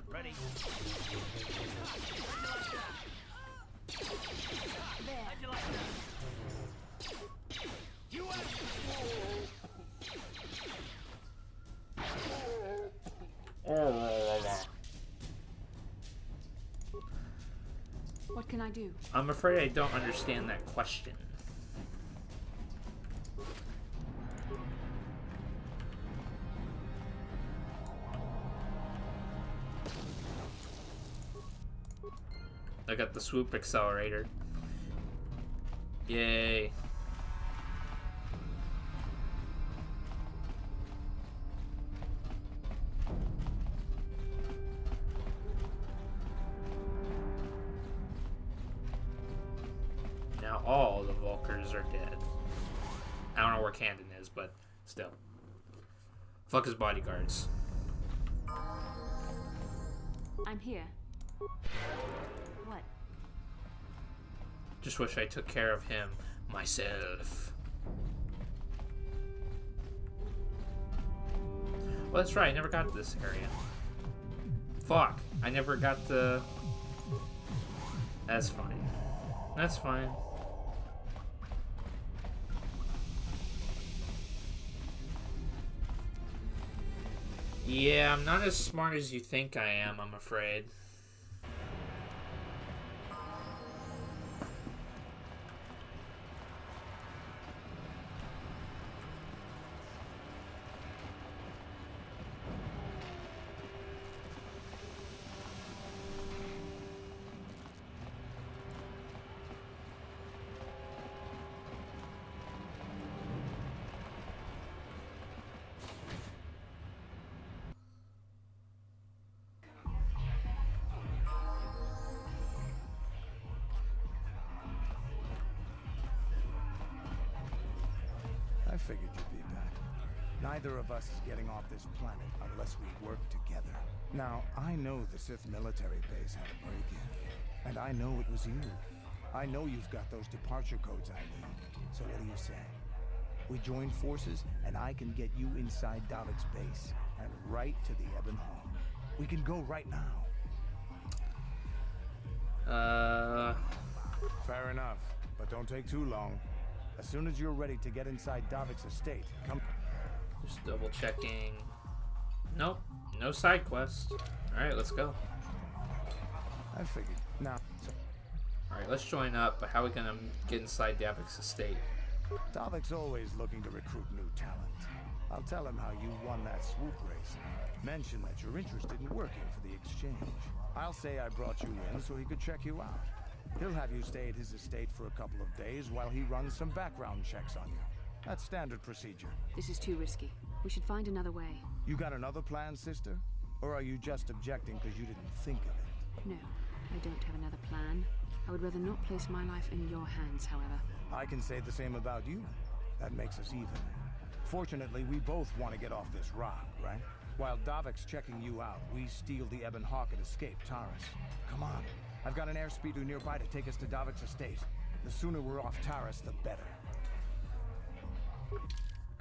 Ready? What can I do? I'm afraid I don't understand that question. I got the swoop accelerator. Yay. Now all the Vulkars are dead. I don't know where Candace is, but still. Fuck his bodyguards. I'm here. What? Just wish I took care of him myself. Well, that's right, I never got to this area. Fuck, I never got the... That's fine. That's fine. Yeah, I'm not as smart as you think I am, I'm afraid. figured you'd be back. Neither of us is getting off this planet unless we work together. Now, I know the Sith military base had a break-in, and I know it was you. I know you've got those departure codes I need. So what do you say? We join forces, and I can get you inside Davik's base, and right to the Ebon Hall. We can go right now. Fair enough, but don't take too long. As soon as you're ready to get inside Davik's estate, come... Just double checking. Nope, no side quest. Alright, let's go. I figured. Now... Alright, let's join up, but how are we gonna get inside Davik's estate? Davik's always looking to recruit new talent. I'll tell him how you won that swoop race. Mention that you're interested in working for the exchange. I'll say I brought you in so he could check you out. He'll have you stay at his estate for a couple of days while he runs some background checks on you. That's standard procedure. This is too risky. We should find another way. You got another plan, sister? Or are you just objecting because you didn't think of it? No, I don't have another plan. I would rather not place my life in your hands, however. I can say the same about you. That makes us even. Fortunately, we both want to get off this rock, right? While Davik's checking you out, we steal the Ebon Hawk and escape Taris. Come on. I've got an airspeeder nearby to take us to Davik's estate. The sooner we're off Taris, the better.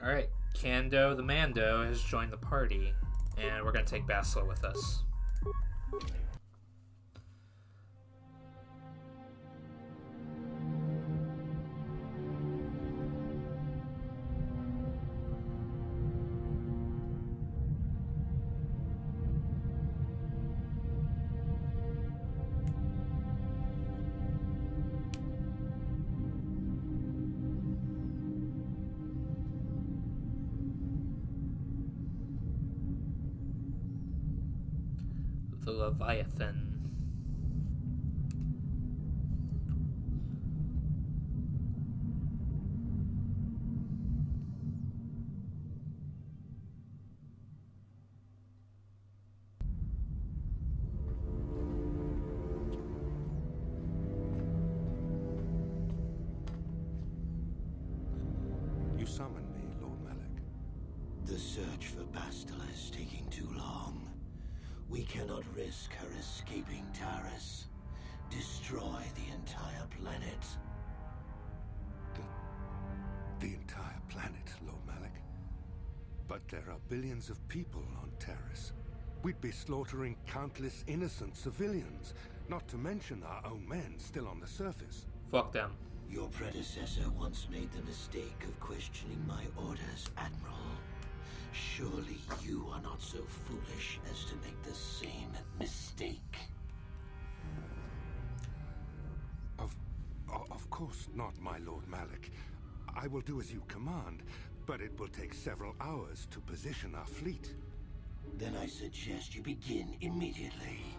Alright, Kando the Mando has joined the party, and we're gonna take Bastila with us. The Leviathan. You summoned me, Lord Malak. The search for Bastila is taking too long. We cannot risk her escaping Taris. Destroy the entire planet. The entire planet, Lord Malak. But there are billions of people on Taris. We'd be slaughtering countless innocent civilians, not to mention our own men still on the surface. Fuck them. Your predecessor once made the mistake of questioning my orders, Admiral. Surely you are not so foolish as to make the same mistake. Of course not, my Lord Malak. I will do as you command, but it will take several hours to position our fleet. Then I suggest you begin immediately.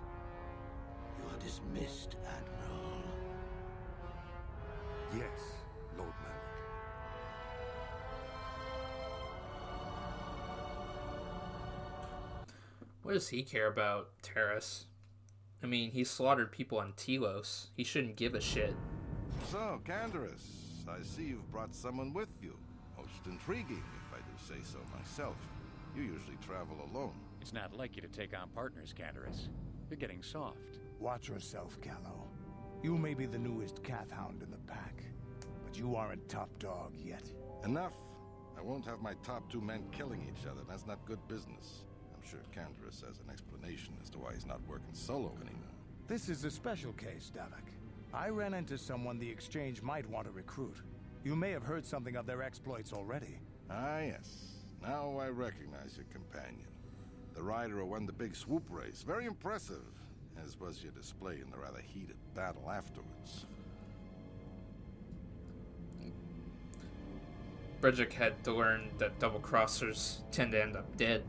You are dismissed, Admiral. Yes, Lord Malak. What does he care about Taris? I mean, he slaughtered people on Telos. He shouldn't give a shit. So, Candace, I see you've brought someone with you. Most intriguing, if I do say so myself. You usually travel alone. It's not like you to take on partners, Candace. You're getting soft. Watch yourself, Callow. You may be the newest Cath Hound in the pack, but you aren't top dog yet. Enough. I won't have my top two men killing each other. That's not good business. I'm sure Candace has an explanation as to why he's not working solo anymore. This is a special case, Davik. I ran into someone the Exchange might want to recruit. You may have heard something of their exploits already. Ah, yes. Now I recognize your companion. The rider who won the big swoop race. Very impressive, as was your display in the rather heated battle afterwards. Bridget had to learn that double-crossers tend to end up dead.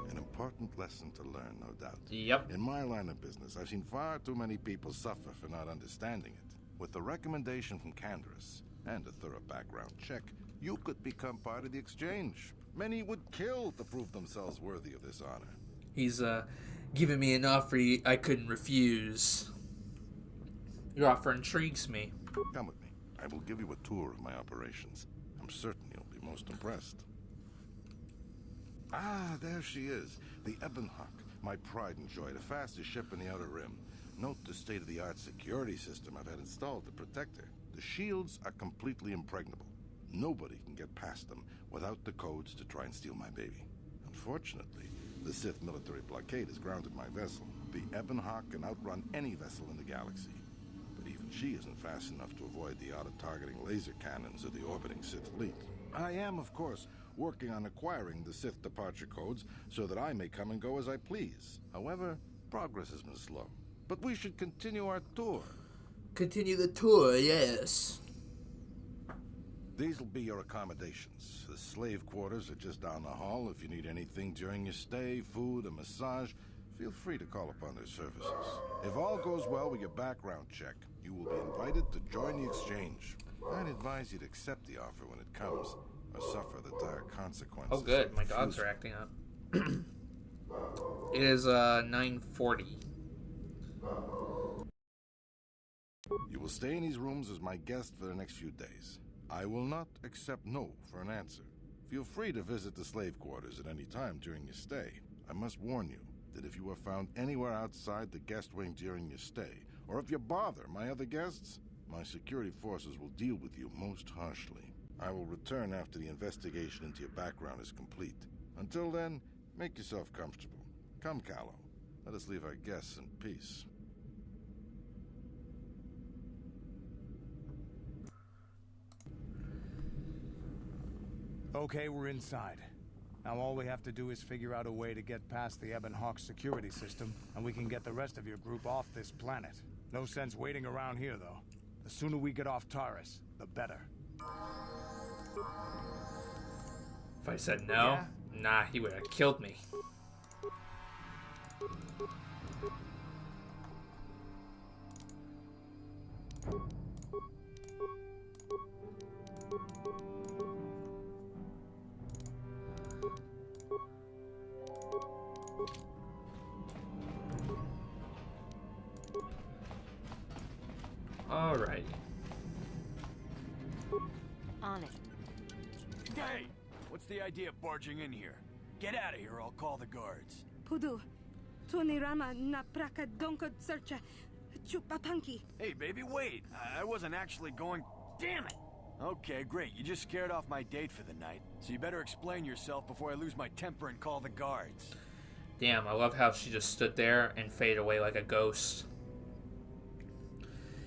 An important lesson to learn, no doubt. Yep. In my line of business, I've seen far too many people suffer for not understanding it. With the recommendation from Candace and a thorough background check, you could become part of the Exchange. Many would kill to prove themselves worthy of this honor. He's giving me an offer I couldn't refuse. Your offer intrigues me. Come with me. I will give you a tour of my operations. I'm certain you'll be most impressed. Ah, there she is. The Ebonhawk, my pride and joy, the fastest ship in the Outer Rim. Note the state-of-the-art security system I've had installed to protect her. The shields are completely impregnable. Nobody can get past them without the codes to try and steal my baby. Unfortunately, the Sith military blockade has grounded my vessel. The Ebonhawk can outrun any vessel in the galaxy. But even she isn't fast enough to avoid the auto-targeting laser cannons of the orbiting Sith fleet. I am, of course, working on acquiring the Sith departure codes so that I may come and go as I please. However, progress has been slow. But we should continue our tour. Continue the tour, yes. These will be your accommodations. The slave quarters are just down the hall. If you need anything during your stay, food, a massage, feel free to call upon their services. If all goes well with your background check, you will be invited to join the exchange. I'd advise you to accept the offer when it comes, or suffer the dire consequences. Oh good, my dogs are acting up. It is 9:40. You will stay in these rooms as my guest for the next few days. I will not accept no for an answer. Feel free to visit the slave quarters at any time during your stay. I must warn you that if you are found anywhere outside the guest wing during your stay, or if you bother my other guests, my security forces will deal with you most harshly. I will return after the investigation into your background is complete. Until then, make yourself comfortable. Come, Callow. Let us leave our guests in peace. Okay, we're inside. Now all we have to do is figure out a way to get past the Ebonhawk security system, and we can get the rest of your group off this planet. No sense waiting around here, though. The sooner we get off Taris, the better. If I said no, nah, he would have killed me. Alrighty. On it. Hey! What's the idea of barging in here? Get out of here, I'll call the guards. Pudu, Tunirama na praka donko searcha chupapanki. Hey, baby, wait! I wasn't actually going... Damn it! Okay, great. You just scared off my date for the night. So you better explain yourself before I lose my temper and call the guards. Damn, I love how she just stood there and faded away like a ghost.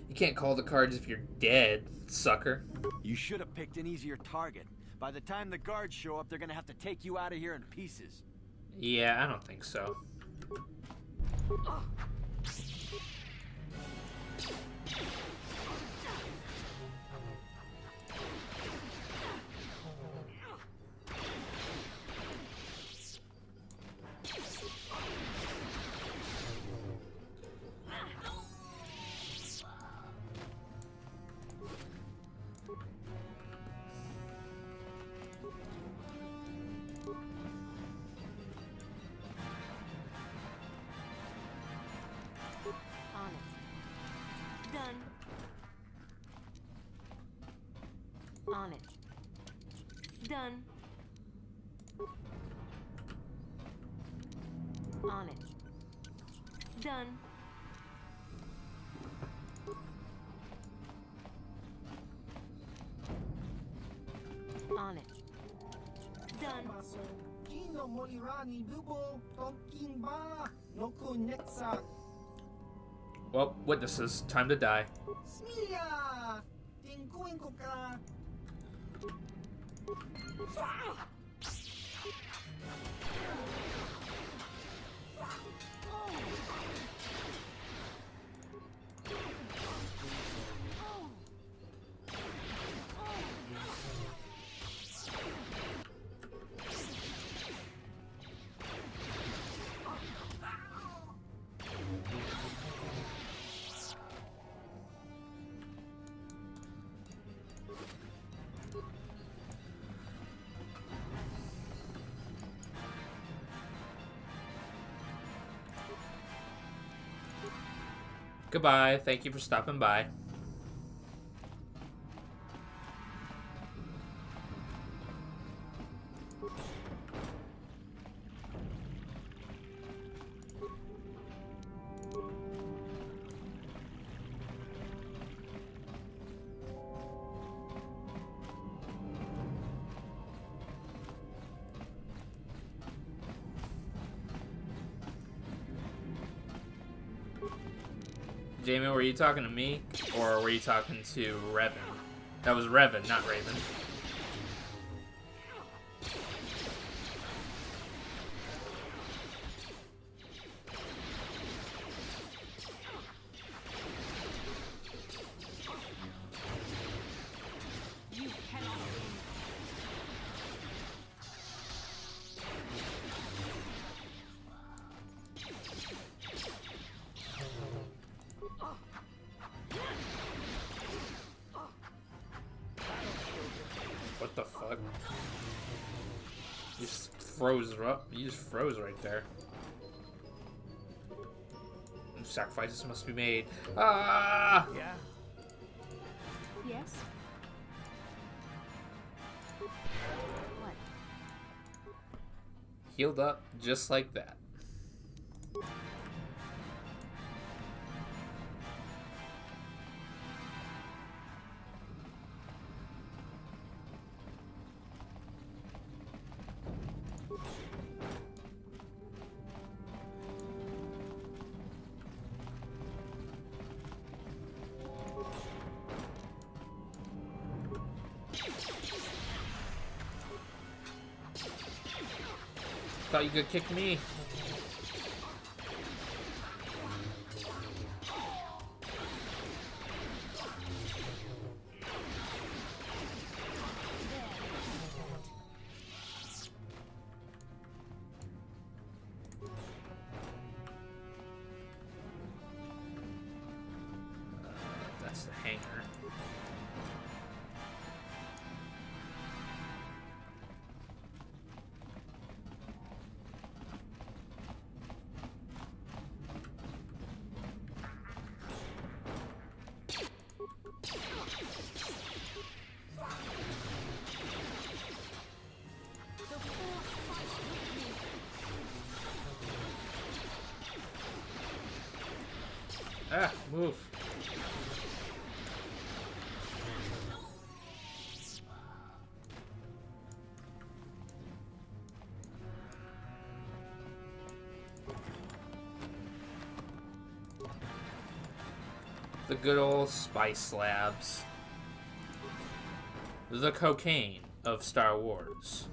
You can't call the cards if you're dead, sucker. You should have picked an easier target. By the time the guards show up, they're gonna have to take you out of here in pieces. Yeah, I don't think so. On it. Done. On it. Done. On it. Done. Well, witnesses, time to die. Goodbye. Thank you for stopping by. Jamie, were you talking to me, or were you talking to Revan? That was Revan, not Raven. What the fuck? You just froze up. You just froze right there. Sacrifices must be made. Ah! Yeah. Yes? What? Healed up just like that. Thought you could kick me. That's the hanger. Ah, move. The good old spice labs. The cocaine of Star Wars.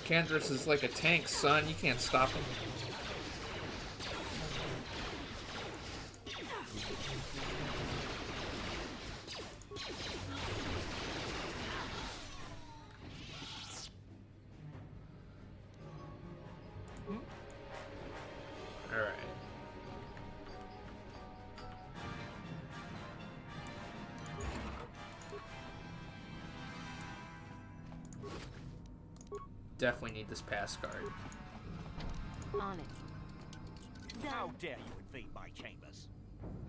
Candace is like a tank, son. You can't stop him. Alright. Definitely need this pass card. On it. How dare you invade my chambers?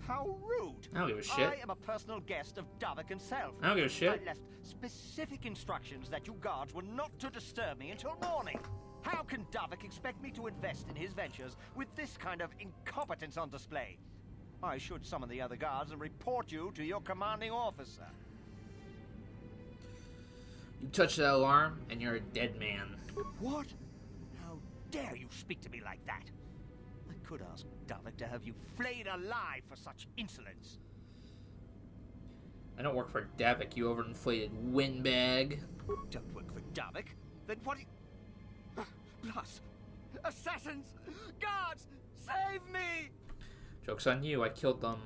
How rude! I don't give a shit. I am a personal guest of Davik himself. I don't give a shit. I left specific instructions that you guards were not to disturb me until morning. How can Davik expect me to invest in his ventures with this kind of incompetence on display? I should summon the other guards and report you to your commanding officer. You touch that alarm, and you're a dead man. What? How dare you speak to me like that? I could ask Davik to have you flayed alive for such insolence. I don't work for Davik, you overinflated windbag. Don't work for Davik? Then what? Plus, assassins, guards, Save me! Joke's on you. I killed them.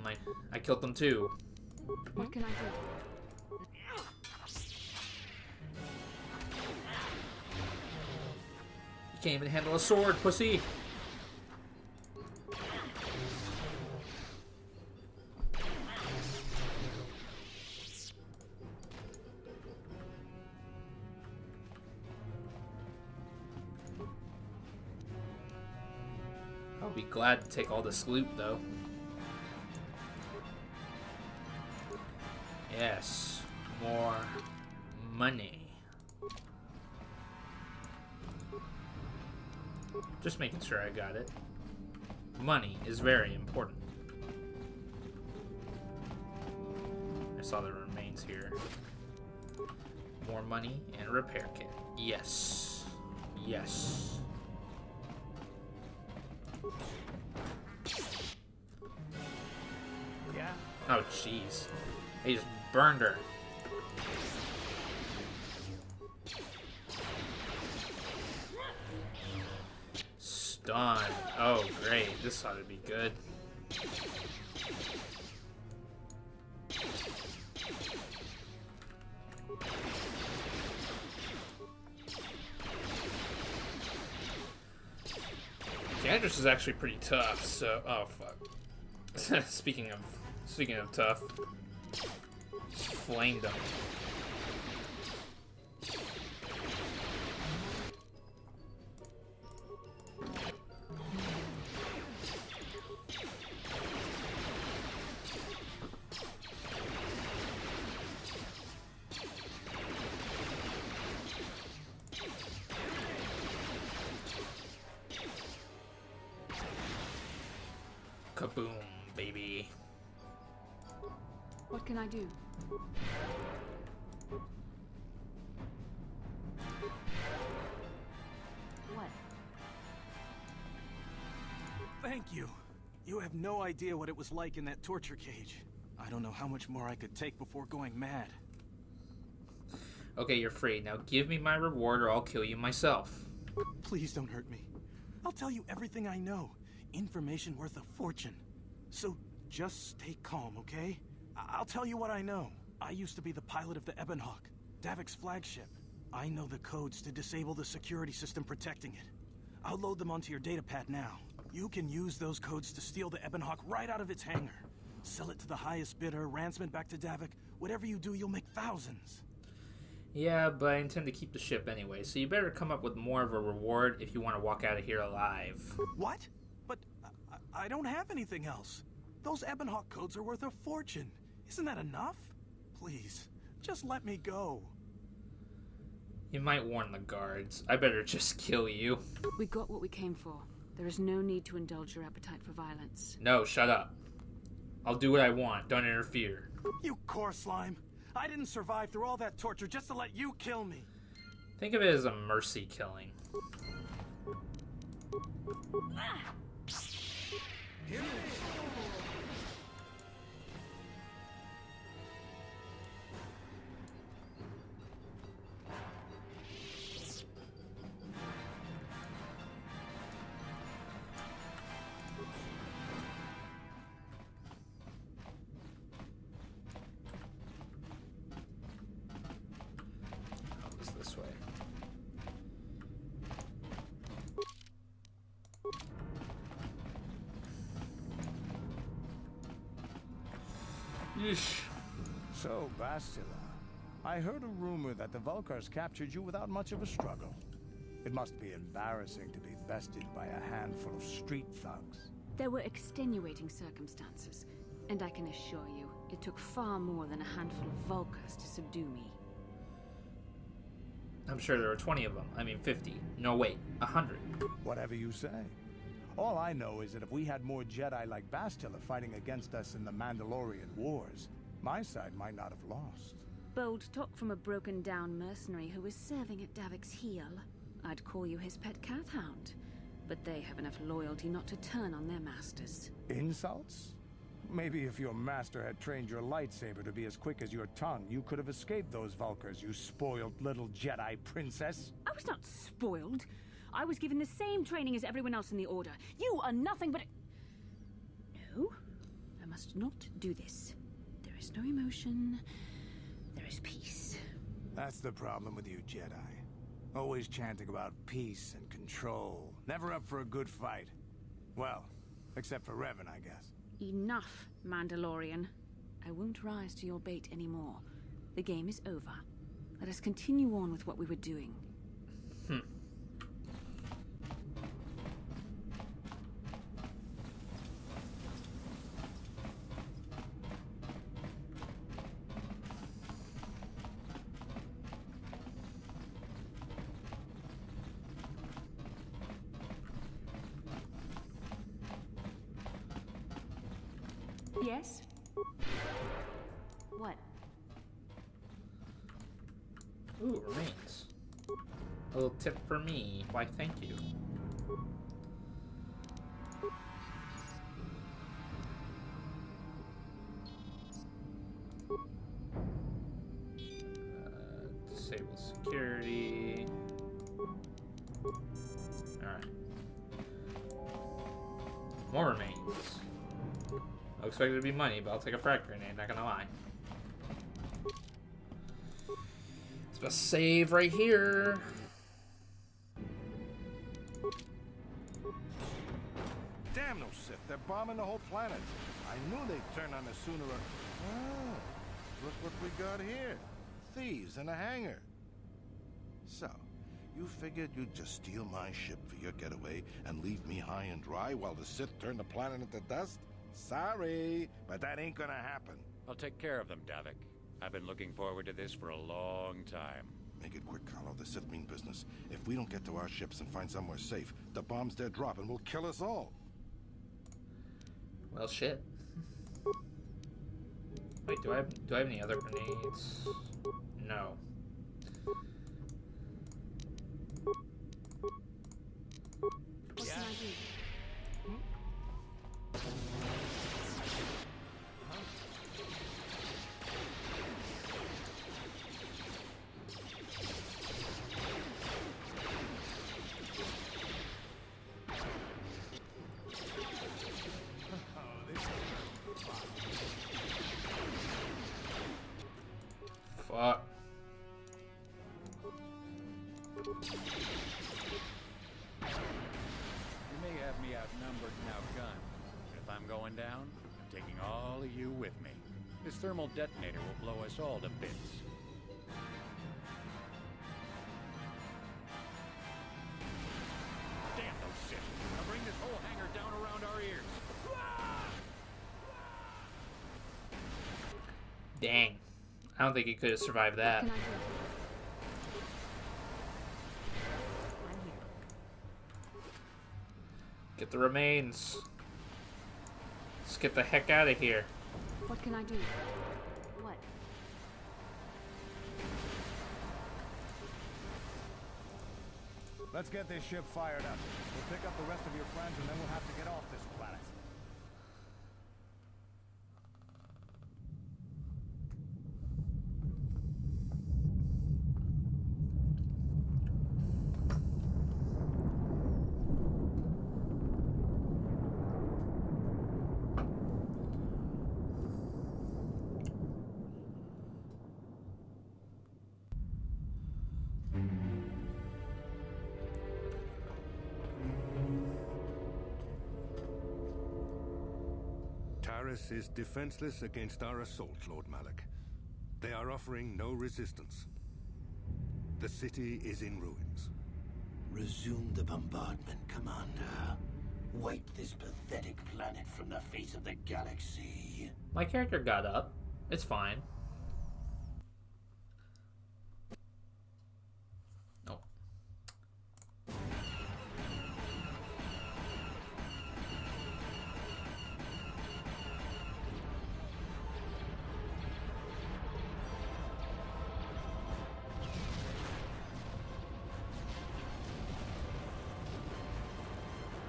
I killed them too. What can I do? You can't even handle a sword, pussy. I'll be glad to take all this loot, though. Yes, more money. Just making sure I got it. Money is very important. I saw the remains here. More money and a repair kit. Yes. Yes. Yeah? Oh, jeez. He just burned her. Stun. Oh, great. This ought to be good. Candace is actually pretty tough, so... Oh, fuck. Speaking of tough. Flamed him. Kaboom, baby. What can I do? What? Thank you. You have no idea what it was like in that torture cage. I don't know how much more I could take before going mad. Okay, you're free. Now give me my reward or I'll kill you myself. Please don't hurt me. I'll tell you everything I know. Information worth a fortune. So just stay calm, okay? I'll tell you what I know. I used to be the pilot of the Ebonhawk, Davik's flagship. I know the codes to disable the security system protecting it. I'll load them onto your datapad now. You can use those codes to steal the Ebonhawk right out of its hangar. Sell it to the highest bidder, ransom it back to Davik. Whatever you do, you'll make thousands. Yeah, but I intend to keep the ship anyway, so you better come up with more of a reward if you want to walk out of here alive. What? But I don't have anything else. Those Ebonhawk codes are worth a fortune. Isn't that enough? Please, just let me go. You might warn the guards. I better just kill you. We got what we came for. There is no need to indulge your appetite for violence. No, shut up. I'll do what I want. Don't interfere. You core slime. I didn't survive through all that torture just to let you kill me. Think of it as a mercy killing. Here it is. This way. Yeesh. So, Bastila, I heard a rumor that the Vulkars captured you without much of a struggle. It must be embarrassing to be bested by a handful of street thugs. There were extenuating circumstances, and I can assure you, it took far more than a handful of Vulkars to subdue me. I'm sure there were 20 of them. I mean 50. No, wait, 100. Whatever you say. All I know is that if we had more Jedi like Bastila fighting against us in the Mandalorian Wars, my side might not have lost. Bold talk from a broken-down mercenary who is serving at Davik's heel. I'd call you his pet cat hound, but they have enough loyalty not to turn on their masters. Insults? Maybe if your master had trained your lightsaber to be as quick as your tongue, you could have escaped those Vulkars, you spoiled little Jedi princess. I was not spoiled. I was given the same training as everyone else in the Order. You are nothing but... No, I must not do this. There is no emotion. There is peace. That's the problem with you Jedi. Always chanting about peace and control. Never up for a good fight. Well, except for Revan, I guess. Enough, Mandalorian. I won't rise to your bait anymore. The game is over. Let us continue on with what we were doing. Yes? What? Ooh, remains. A little tip for me. Why, thank you. Disable security. Alright. More remains. I expected it to be money, but I'll take a frag grenade, not gonna lie. It's a save right here. Damn those Sith, they're bombing the whole planet. I knew they'd turn on us sooner or... Oh, look what we got here. Thieves in a hangar. So, you figured you'd just steal my ship for your getaway and leave me high and dry while the Sith turn the planet into dust? Sorry, but that ain't gonna happen. I'll take care of them, Davik. I've been looking forward to this for a long time. Make it quick, Carlo. The Sith mean business. If we don't get to our ships and find somewhere safe, the bombs they're dropping will kill us all. Well, shit. Wait, do I have any other grenades? No. What can I do? Fuck. You may have me outnumbered and outgunned, but if I'm going down, I'm taking all of you with me. This thermal detonator will blow us all to bits. Damn those Sith! I'll bring this whole hangar down around our ears. Dang. I don't think he could have survived that. What can I do? Get the remains. Let's get the heck out of here. What can I do? What? Let's get this ship fired up. We'll pick up the rest of your friends and then we'll have to get off this planet. Taris is defenseless against our assault, Lord Malak. They are offering no resistance. The city is in ruins. Resume the bombardment, Commander. Wipe this pathetic planet from the face of the galaxy. My character got up. It's fine. Nope.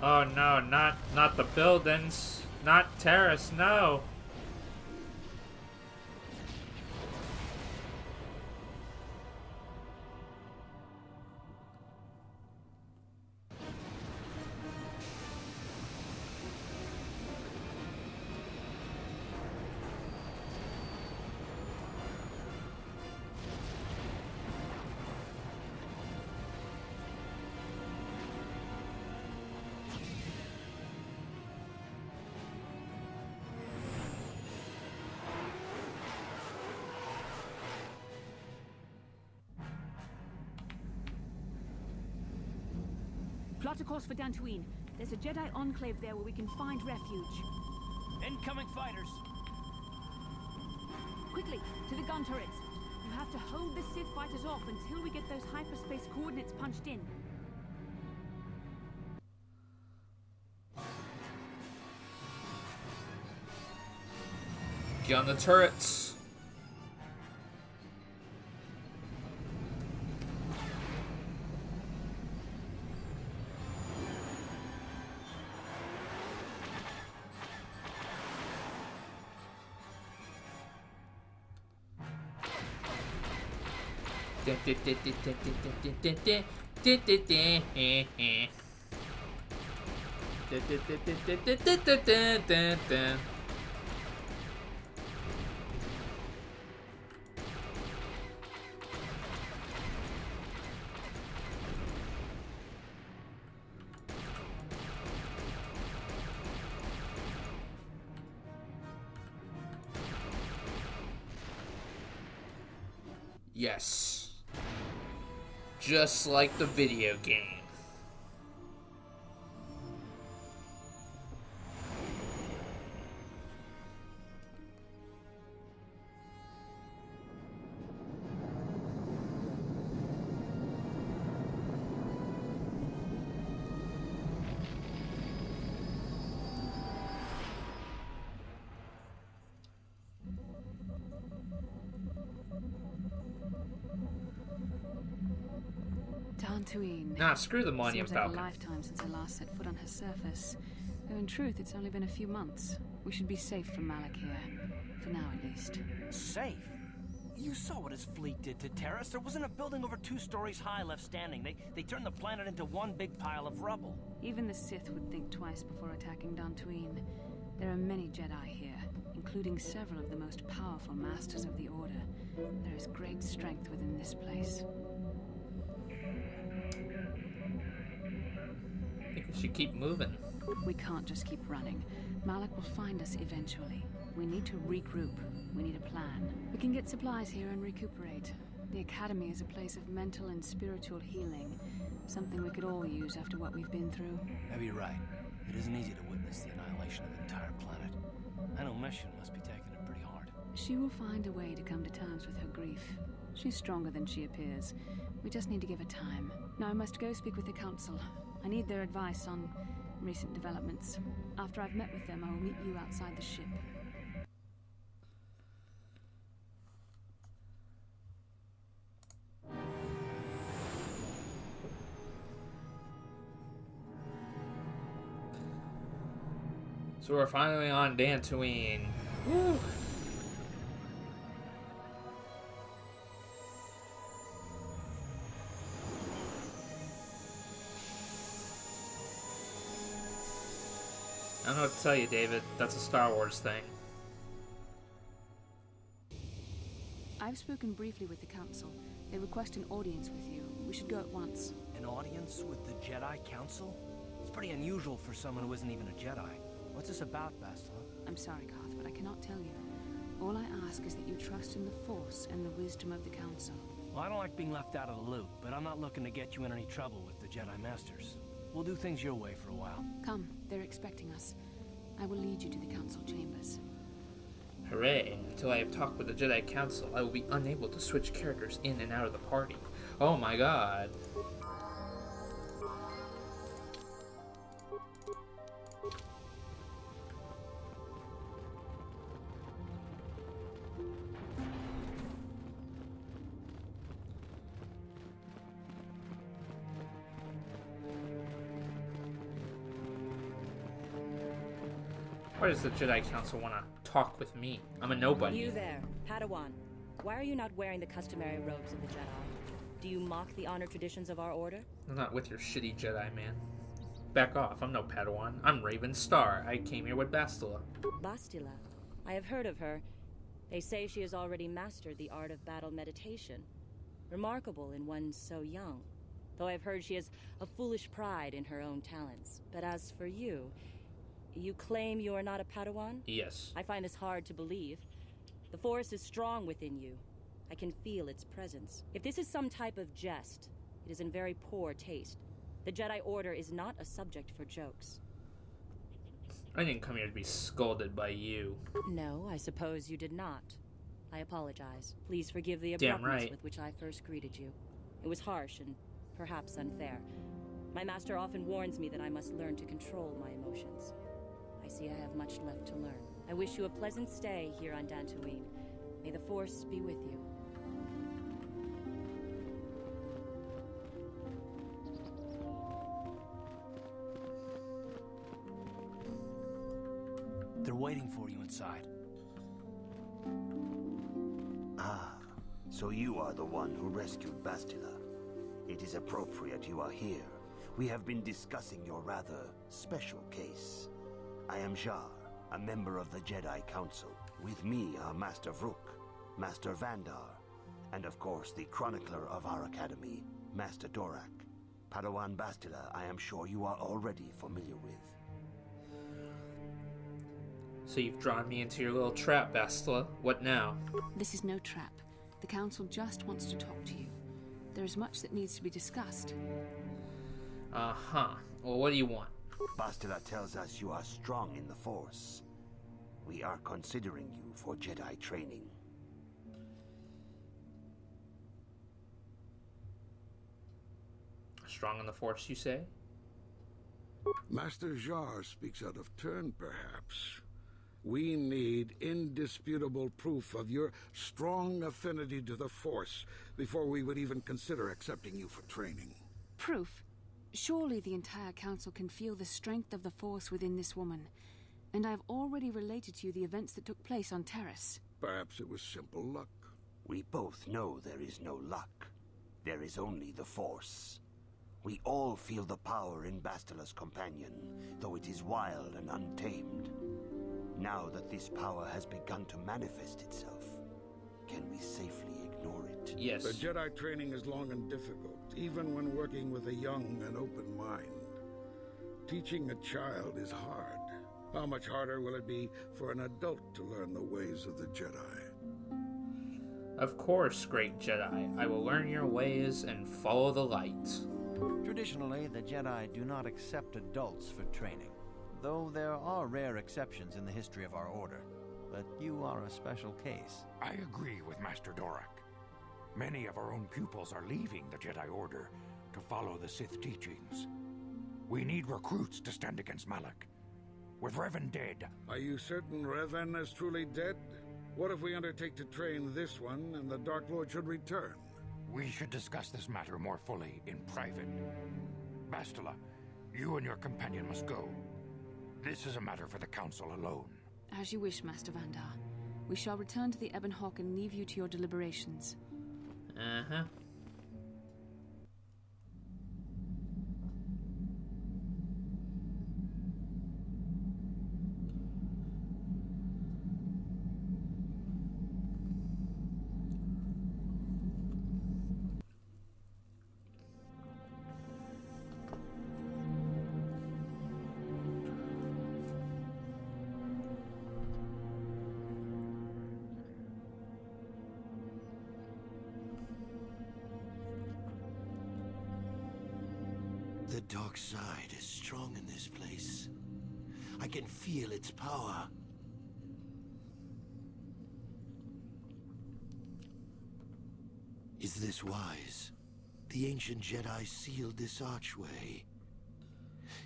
Oh no, not the buildings. Not Taris, no. Plot a course for Dantooine. There's a Jedi enclave there where we can find refuge. Incoming fighters. Quickly, to the gun turrets. You have to hold the Sith fighters off until we get those hyperspace coordinates punched in. Get on the turrets. Yes. Just like the video game. Dantooine. Nah, screw the Millennium Seems like Falcon. a lifetime since I last set foot on her surface. Though in truth, it's only been a few months. We should be safe from Malak here. For now, at least. Safe? You saw what his fleet did to Taris. There wasn't a building over 2 stories high left standing. They turned the planet into one big pile of rubble. Even the Sith would think twice before attacking Dantooine. There are many Jedi here, including several of the most powerful Masters of the Order. There is great strength within this place. I think we should keep moving. We can't just keep running. Malak will find us eventually. We need to regroup. We need a plan. We can get supplies here and recuperate. The Academy is a place of mental and spiritual healing. Something we could all use after what we've been through. Maybe you're right. It isn't easy to witness the annihilation of an entire planet. I know Mission must be taking it pretty hard. She will find a way to come to terms with her grief. She's stronger than she appears. We just need to give her time. Now I must go speak with the Council. I need their advice on recent developments. After I've met with them, I will meet you outside the ship. So we're finally on Dantooine. Woo! I don't know what to tell you, David. That's a Star Wars thing. I've spoken briefly with the Council. They request an audience with you. We should go at once. An audience with the Jedi Council? It's pretty unusual for someone who isn't even a Jedi. What's this about, Bastila? I'm sorry, Garth, but I cannot tell you. All I ask is that you trust in the Force and the wisdom of the Council. Well, I don't like being left out of the loop, but I'm not looking to get you in any trouble with the Jedi Masters. We'll do things your way for a while. Come, they're expecting us. I will lead you to the Council chambers. Hooray. Until I have talked with the Jedi Council, I will be unable to switch characters in and out of the party. Oh my god. Why does the Jedi Council want to talk with me? I'm a nobody. You there, Padawan. Why are you not wearing the customary robes of the Jedi? Do you mock the honor traditions of our order? I'm not with your shitty Jedi, man. Back off, I'm no Padawan. I'm Raven Star. I came here with Bastila. Bastila? I have heard of her. They say she has already mastered the art of battle meditation. Remarkable in one so young. Though I've heard she has a foolish pride in her own talents. But as for you, you claim you are not a Padawan? Yes. I find this hard to believe. The Force is strong within you. I can feel its presence. If this is some type of jest, it is in very poor taste. The Jedi Order is not a subject for jokes. I didn't come here to be scolded by you. No, I suppose you did not. I apologize. Please forgive the Damn abruptness right. with which I first greeted you. It was harsh and perhaps unfair. My master often warns me that I must learn to control my emotions. I see I have much left to learn. I wish you a pleasant stay here on Dantooine. May the Force be with you. They're waiting for you inside. Ah, so you are the one who rescued Bastila. It is appropriate you are here. We have been discussing your rather special case. I am Jar, a member of the Jedi Council. With me are Master Vrook, Master Vandar, and of course the chronicler of our academy, Master Dorak. Padawan Bastila, I am sure you are already familiar with. So you've drawn me into your little trap, Bastila. What now? This is no trap. The Council just wants to talk to you. There is much that needs to be discussed. Uh-huh. Well, what do you want? Bastila tells us you are strong in the Force. We are considering you for Jedi training. Strong in the Force, you say? Master Jar speaks out of turn, perhaps. We need indisputable proof of your strong affinity to the Force before we would even consider accepting you for training. Proof? Surely the entire Council can feel the strength of the Force within this woman. And I have already related to you the events that took place on Taris. Perhaps it was simple luck. We both know there is no luck. There is only the Force. We all feel the power in Bastila's companion, though it is wild and untamed. Now that this power has begun to manifest itself, can we safely ignore it? Yes. The Jedi training is long and difficult, even when working with a young and open mind. Teaching a child is hard. How much harder will it be for an adult to learn the ways of the Jedi? Of course, great Jedi. I will learn your ways and follow the light. Traditionally, the Jedi do not accept adults for training, though there are rare exceptions in the history of our order. But you are a special case. I agree with Master Dorak. Many of our own pupils are leaving the Jedi Order to follow the Sith teachings. We need recruits to stand against Malak. With Revan dead... Are you certain Revan is truly dead? What if we undertake to train this one and the Dark Lord should return? We should discuss this matter more fully in private. Bastila, you and your companion must go. This is a matter for the Council alone. As you wish, Master Vandar. We shall return to the Ebon Hawk and leave you to your deliberations. Uh-huh. The dark side is strong in this place. I can feel its power. Is this wise? The ancient Jedi sealed this archway.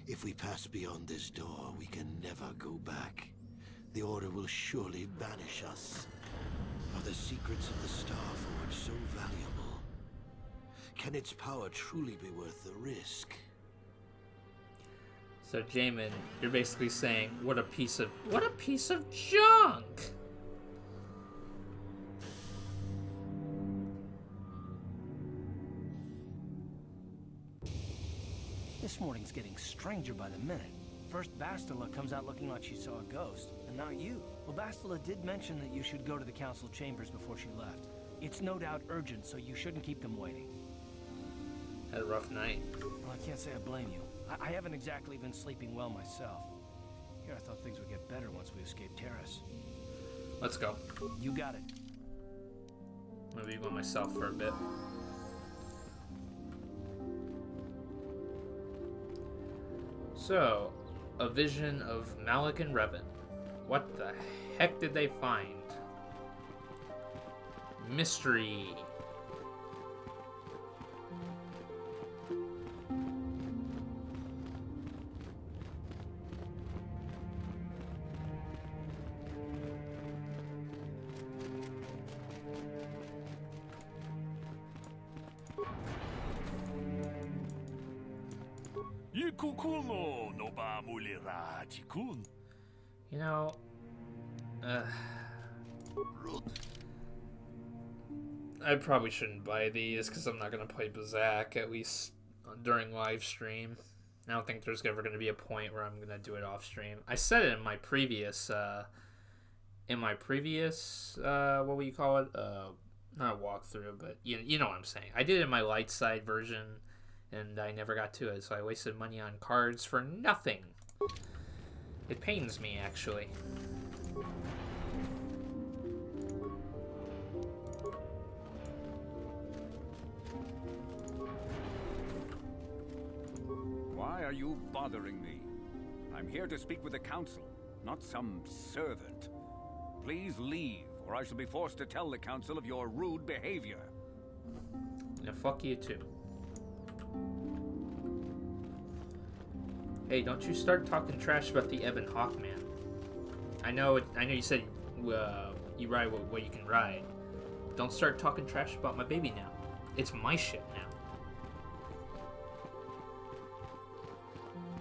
If we pass beyond this door, we can never go back. The Order will surely banish us. Are the secrets of the Star Forge so valuable? Can its power truly be worth the risk? So, Jamin, you're basically saying, what a piece of junk! This morning's getting stranger by the minute. First Bastila comes out looking like she saw a ghost, and now you. Well, Bastila did mention that you should go to the Council chambers before she left. It's no doubt urgent, so you shouldn't keep them waiting. Had a rough night. Well, I can't say I blame you. I haven't exactly been sleeping well myself. Here, I thought things would get better once we escaped Taris. Let's go. You got it. I'm gonna be by myself for a bit. So, a vision of Malak and Revan. What the heck did they find? Mystery. You know, I probably shouldn't buy these because I'm not going to play Bazak, at least during live stream. I don't think there's ever going to be a point where I'm going to do it off stream. I said it in my previous, what will you call it? Not a walkthrough, but you know what I'm saying. I did it in my light side version, and I never got to it, so I wasted money on cards for nothing. It pains me, actually. Why are you bothering me? I'm here to speak with the Council, not some servant. Please leave, or I shall be forced to tell the Council of your rude behavior. Now fuck you too. Hey, don't you start talking trash about the Ebon Hawkman. I know you said you ride what you can ride. Don't start talking trash about my baby now. It's my ship now.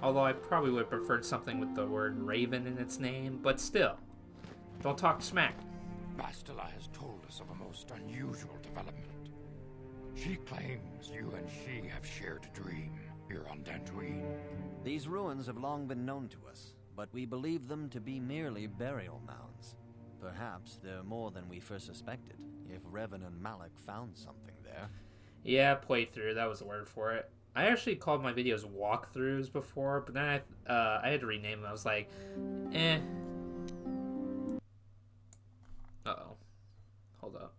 Although I probably would have preferred something with the word Raven in its name, but still. Don't talk smack. Bastila has told us of a most unusual development. She claims you and she have shared a dream here on Dantooine. These ruins have long been known to us, but we believe them to be merely burial mounds. Perhaps they're more than we first suspected, if Revan and Malak found something there. Yeah, playthrough, that was the word for it. I actually called my videos walkthroughs before, but then I had to rename them. I was like, eh. Uh-oh. Hold up.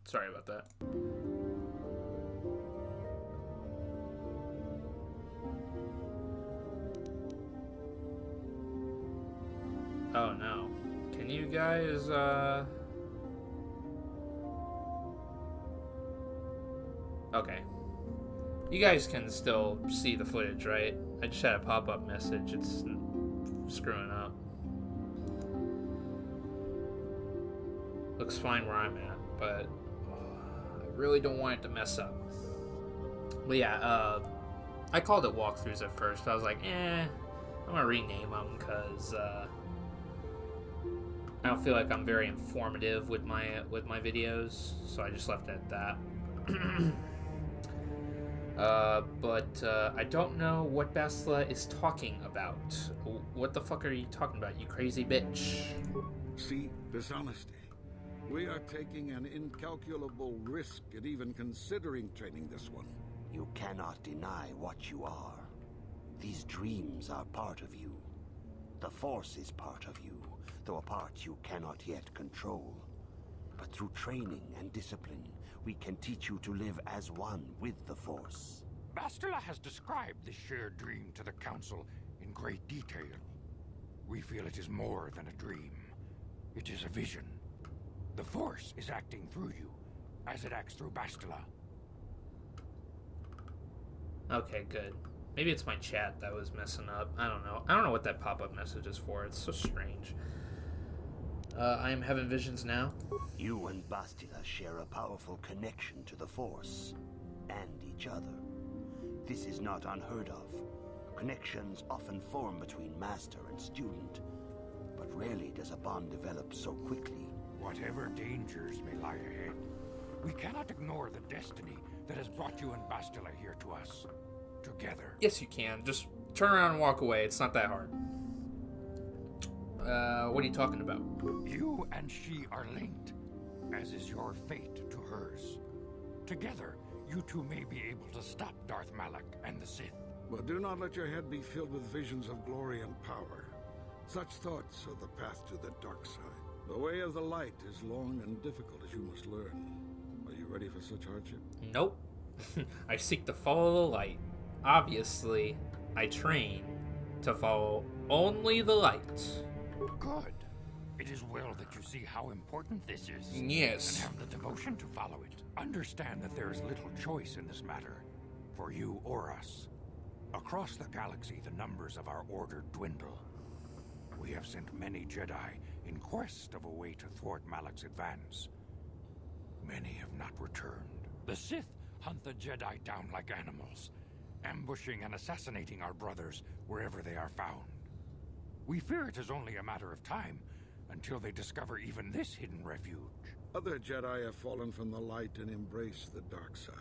Sorry about that. Oh no. Can you guys, okay. You guys can still see the footage, right? I just had a pop-up message. It's screwing up. Looks fine where I'm at, but I really don't want it to mess up. But yeah, I called it walkthroughs at first. I was like, I'm gonna rename them because I don't feel like I'm very informative with my videos, so I just left it at that. But I don't know what Bastila is talking about. What the fuck are you talking about, you crazy bitch? See, dishonesty. We are taking an incalculable risk at even considering training this one. You cannot deny what you are. These dreams are part of you. The Force is part of you, though a part you cannot yet control. But through training and discipline, we can teach you to live as one with the Force. Bastila has described this shared dream to the Council in great detail. We feel it is more than a dream. It is a vision. The Force is acting through you, as it acts through Bastila. Okay, good. Maybe it's my chat that was messing up. I don't know. I don't know what that pop-up message is for. It's so strange. I am having visions now. You and Bastila share a powerful connection to the Force, and each other. This is not unheard of. Connections often form between master and student, but rarely does a bond develop so quickly. Whatever dangers may lie ahead, we cannot ignore the destiny that has brought you and Bastila here to us. Together. Yes, you can. Just turn around and walk away. It's not that hard. What are you talking about? You and she are linked, as is your fate to hers. Together, you two may be able to stop Darth Malak and the Sith. But do not let your head be filled with visions of glory and power. Such thoughts are the path to the dark side. The way of the light is long and difficult, as you must learn. Are you ready for such hardship? Nope. I seek to follow the light. Obviously, I train to follow only the light. Good. It is well that you see how important this is. Yes. And have the devotion to follow it. Understand that there is little choice in this matter, for you or us. Across the galaxy, the numbers of our order dwindle. We have sent many Jedi in quest of a way to thwart Malak's advance. Many have not returned. The Sith hunt the Jedi down like animals, ambushing and assassinating our brothers wherever they are found. We fear it is only a matter of time until they discover even this hidden refuge. Other Jedi have fallen from the light and embraced the dark side,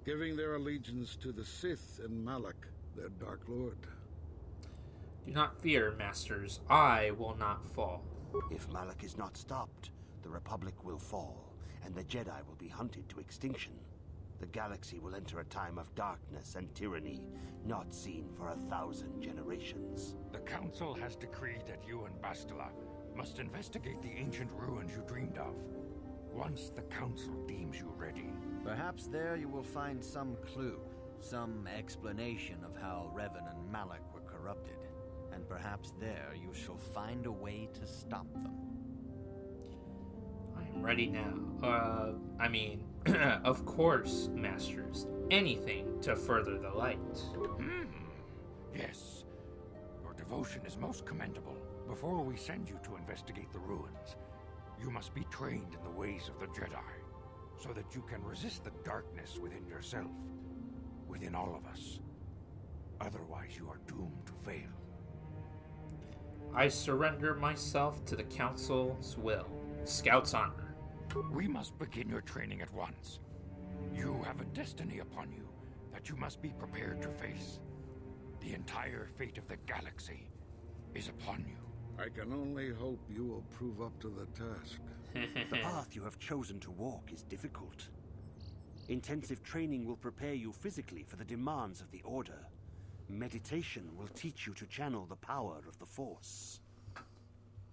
giving their allegiance to the Sith and Malak, their Dark Lord. Do not fear, Masters. I will not fall. If Malak is not stopped, the Republic will fall, and the Jedi will be hunted to extinction. The galaxy will enter a time of darkness and tyranny, not seen for 1,000 generations. The Council has decreed that you and Bastila must investigate the ancient ruins you dreamed of, once the Council deems you ready. Perhaps there you will find some clue, some explanation of how Revan and Malak were corrupted. And perhaps there you shall find a way to stop them. I am ready now. Of course, Masters. Anything to further the light. Yes. Your devotion is most commendable. Before we send you to investigate the ruins, you must be trained in the ways of the Jedi, so that you can resist the darkness within yourself, within all of us. Otherwise, you are doomed to fail. I surrender myself to the Council's will. Scout's honor. We must begin your training at once. You have a destiny upon you that you must be prepared to face. The entire fate of the galaxy is upon you. I can only hope you will prove up to the task. The path you have chosen to walk is difficult. Intensive training will prepare you physically for the demands of the Order. Meditation will teach you to channel the power of the Force.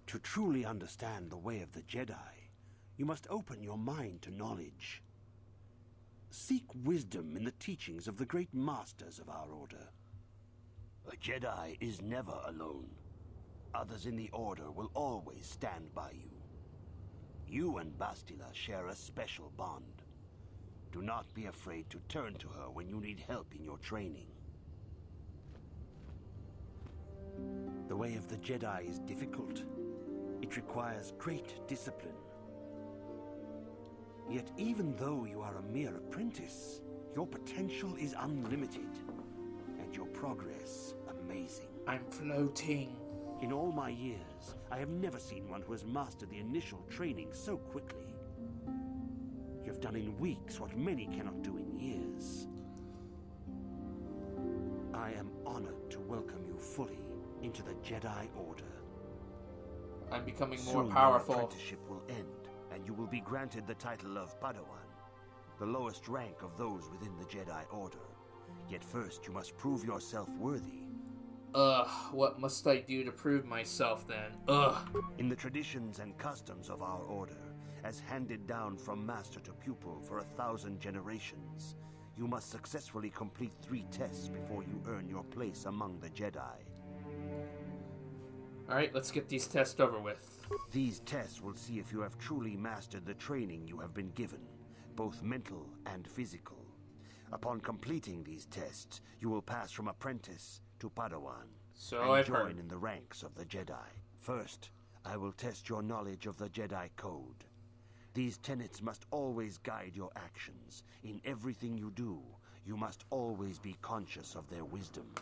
To truly understand the way of the Jedi, you must open your mind to knowledge. Seek wisdom in the teachings of the great masters of our Order. A Jedi is never alone. Others in the Order will always stand by you. You and Bastila share a special bond. Do not be afraid to turn to her when you need help in your training. The way of the Jedi is difficult. It requires great discipline. Yet even though you are a mere apprentice, your potential is unlimited, and your progress amazing. I'm floating. In all my years, I have never seen one who has mastered the initial training so quickly. You have done in weeks what many cannot do in years. I am honored to welcome you fully into the Jedi Order. I'm becoming more Soon powerful. Your apprenticeship will end, and you will be granted the title of Padawan, the lowest rank of those within the Jedi Order. Yet first you must prove yourself worthy. What must I do to prove myself then? In the traditions and customs of our Order, as handed down from master to pupil for 1,000 generations, you must successfully complete 3 tests before you earn your place among the Jedi. Alright, let's get these tests over with. These tests will see if you have truly mastered the training you have been given, both mental and physical. Upon completing these tests, you will pass from apprentice to Padawan, and join in the ranks of the Jedi. First, I will test your knowledge of the Jedi Code. These tenets must always guide your actions. In everything you do, you must always be conscious of their wisdom.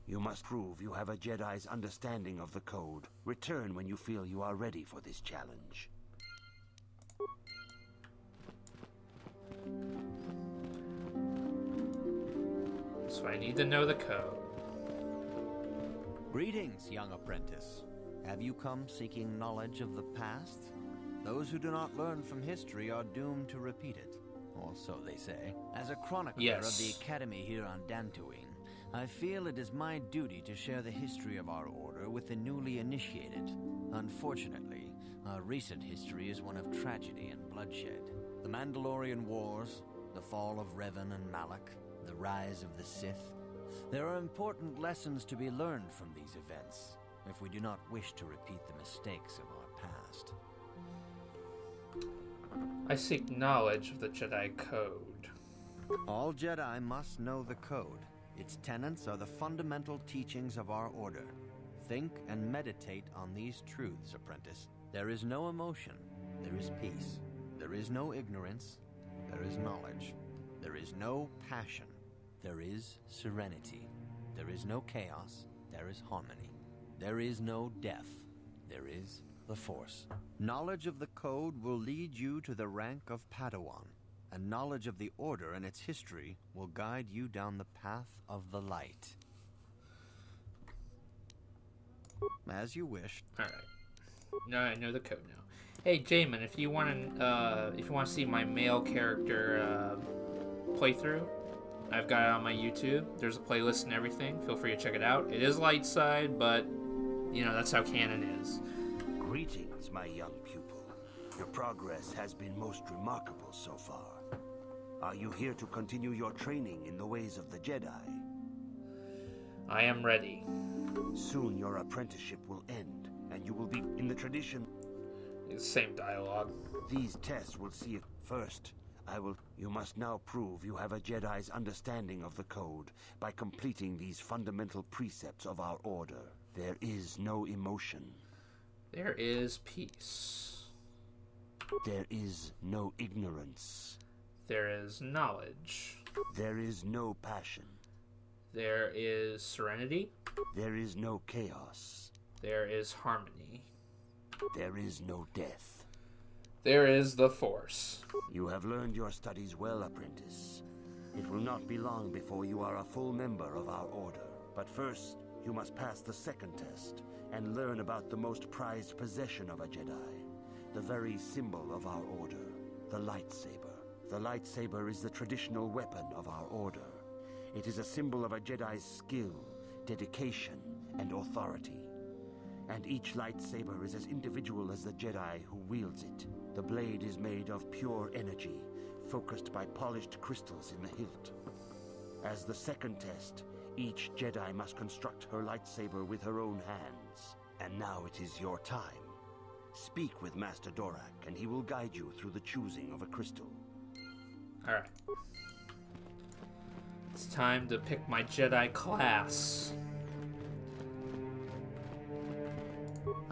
You must prove you have a Jedi's understanding of the Code. Return when you feel you are ready for this challenge. So I need to know the code. Greetings, young apprentice. Have you come seeking knowledge of the past? Those who do not learn from history are doomed to repeat it, or so they say. As a chronicler of the Academy here on Dantooine, I feel it is my duty to share the history of our order with the newly initiated. Unfortunately, Our recent history is one of tragedy and bloodshed. The Mandalorian Wars, the fall of Revan and Malak, the rise of the Sith. There are important lessons to be learned from these events, if we do not wish to repeat the mistakes of our past. I seek knowledge of the Jedi Code. All Jedi must know the Code. Its tenets are the fundamental teachings of our order. Think and meditate on these truths, apprentice. There is no emotion. There is peace. There is no ignorance. There is knowledge. There is no passion. There is serenity. There is no chaos. There is harmony. There is no death. There is the Force. Knowledge of the Code will lead you to the rank of Padawan, and knowledge of the Order and its history will guide you down the path of the light. As you wish. All right. No, I know the code now. Hey, Jamin, if you want to see my male character playthrough, I've got it on my YouTube. There's a playlist and everything. Feel free to check it out. It is light side, but you know that's how canon is. Greetings, my young pupil. Your progress has been most remarkable so far. Are you here to continue your training in the ways of the Jedi? I am ready. Soon your apprenticeship will end, and you will be in the tradition. Same dialogue. These tests will see if first. You must now prove you have a Jedi's understanding of the Code by completing these fundamental precepts of our order. There is no emotion. There is peace. There is no ignorance. There is knowledge. There is no passion. There is serenity. There is no chaos. There is harmony. There is no death. There is the Force. You have learned your studies well, apprentice. It will not be long before you are a full member of our order. But first, you must pass the second test and learn about the most prized possession of a Jedi, the very symbol of our order, the lightsaber. The lightsaber is the traditional weapon of our order. It is a symbol of a Jedi's skill, dedication, and authority. And each lightsaber is as individual as the Jedi who wields it. The blade is made of pure energy, focused by polished crystals in the hilt. As the second test, each Jedi must construct her lightsaber with her own hands. And now it is your time. Speak with Master Dorak, and he will guide you through the choosing of a crystal. Alright. It's time to pick my Jedi class.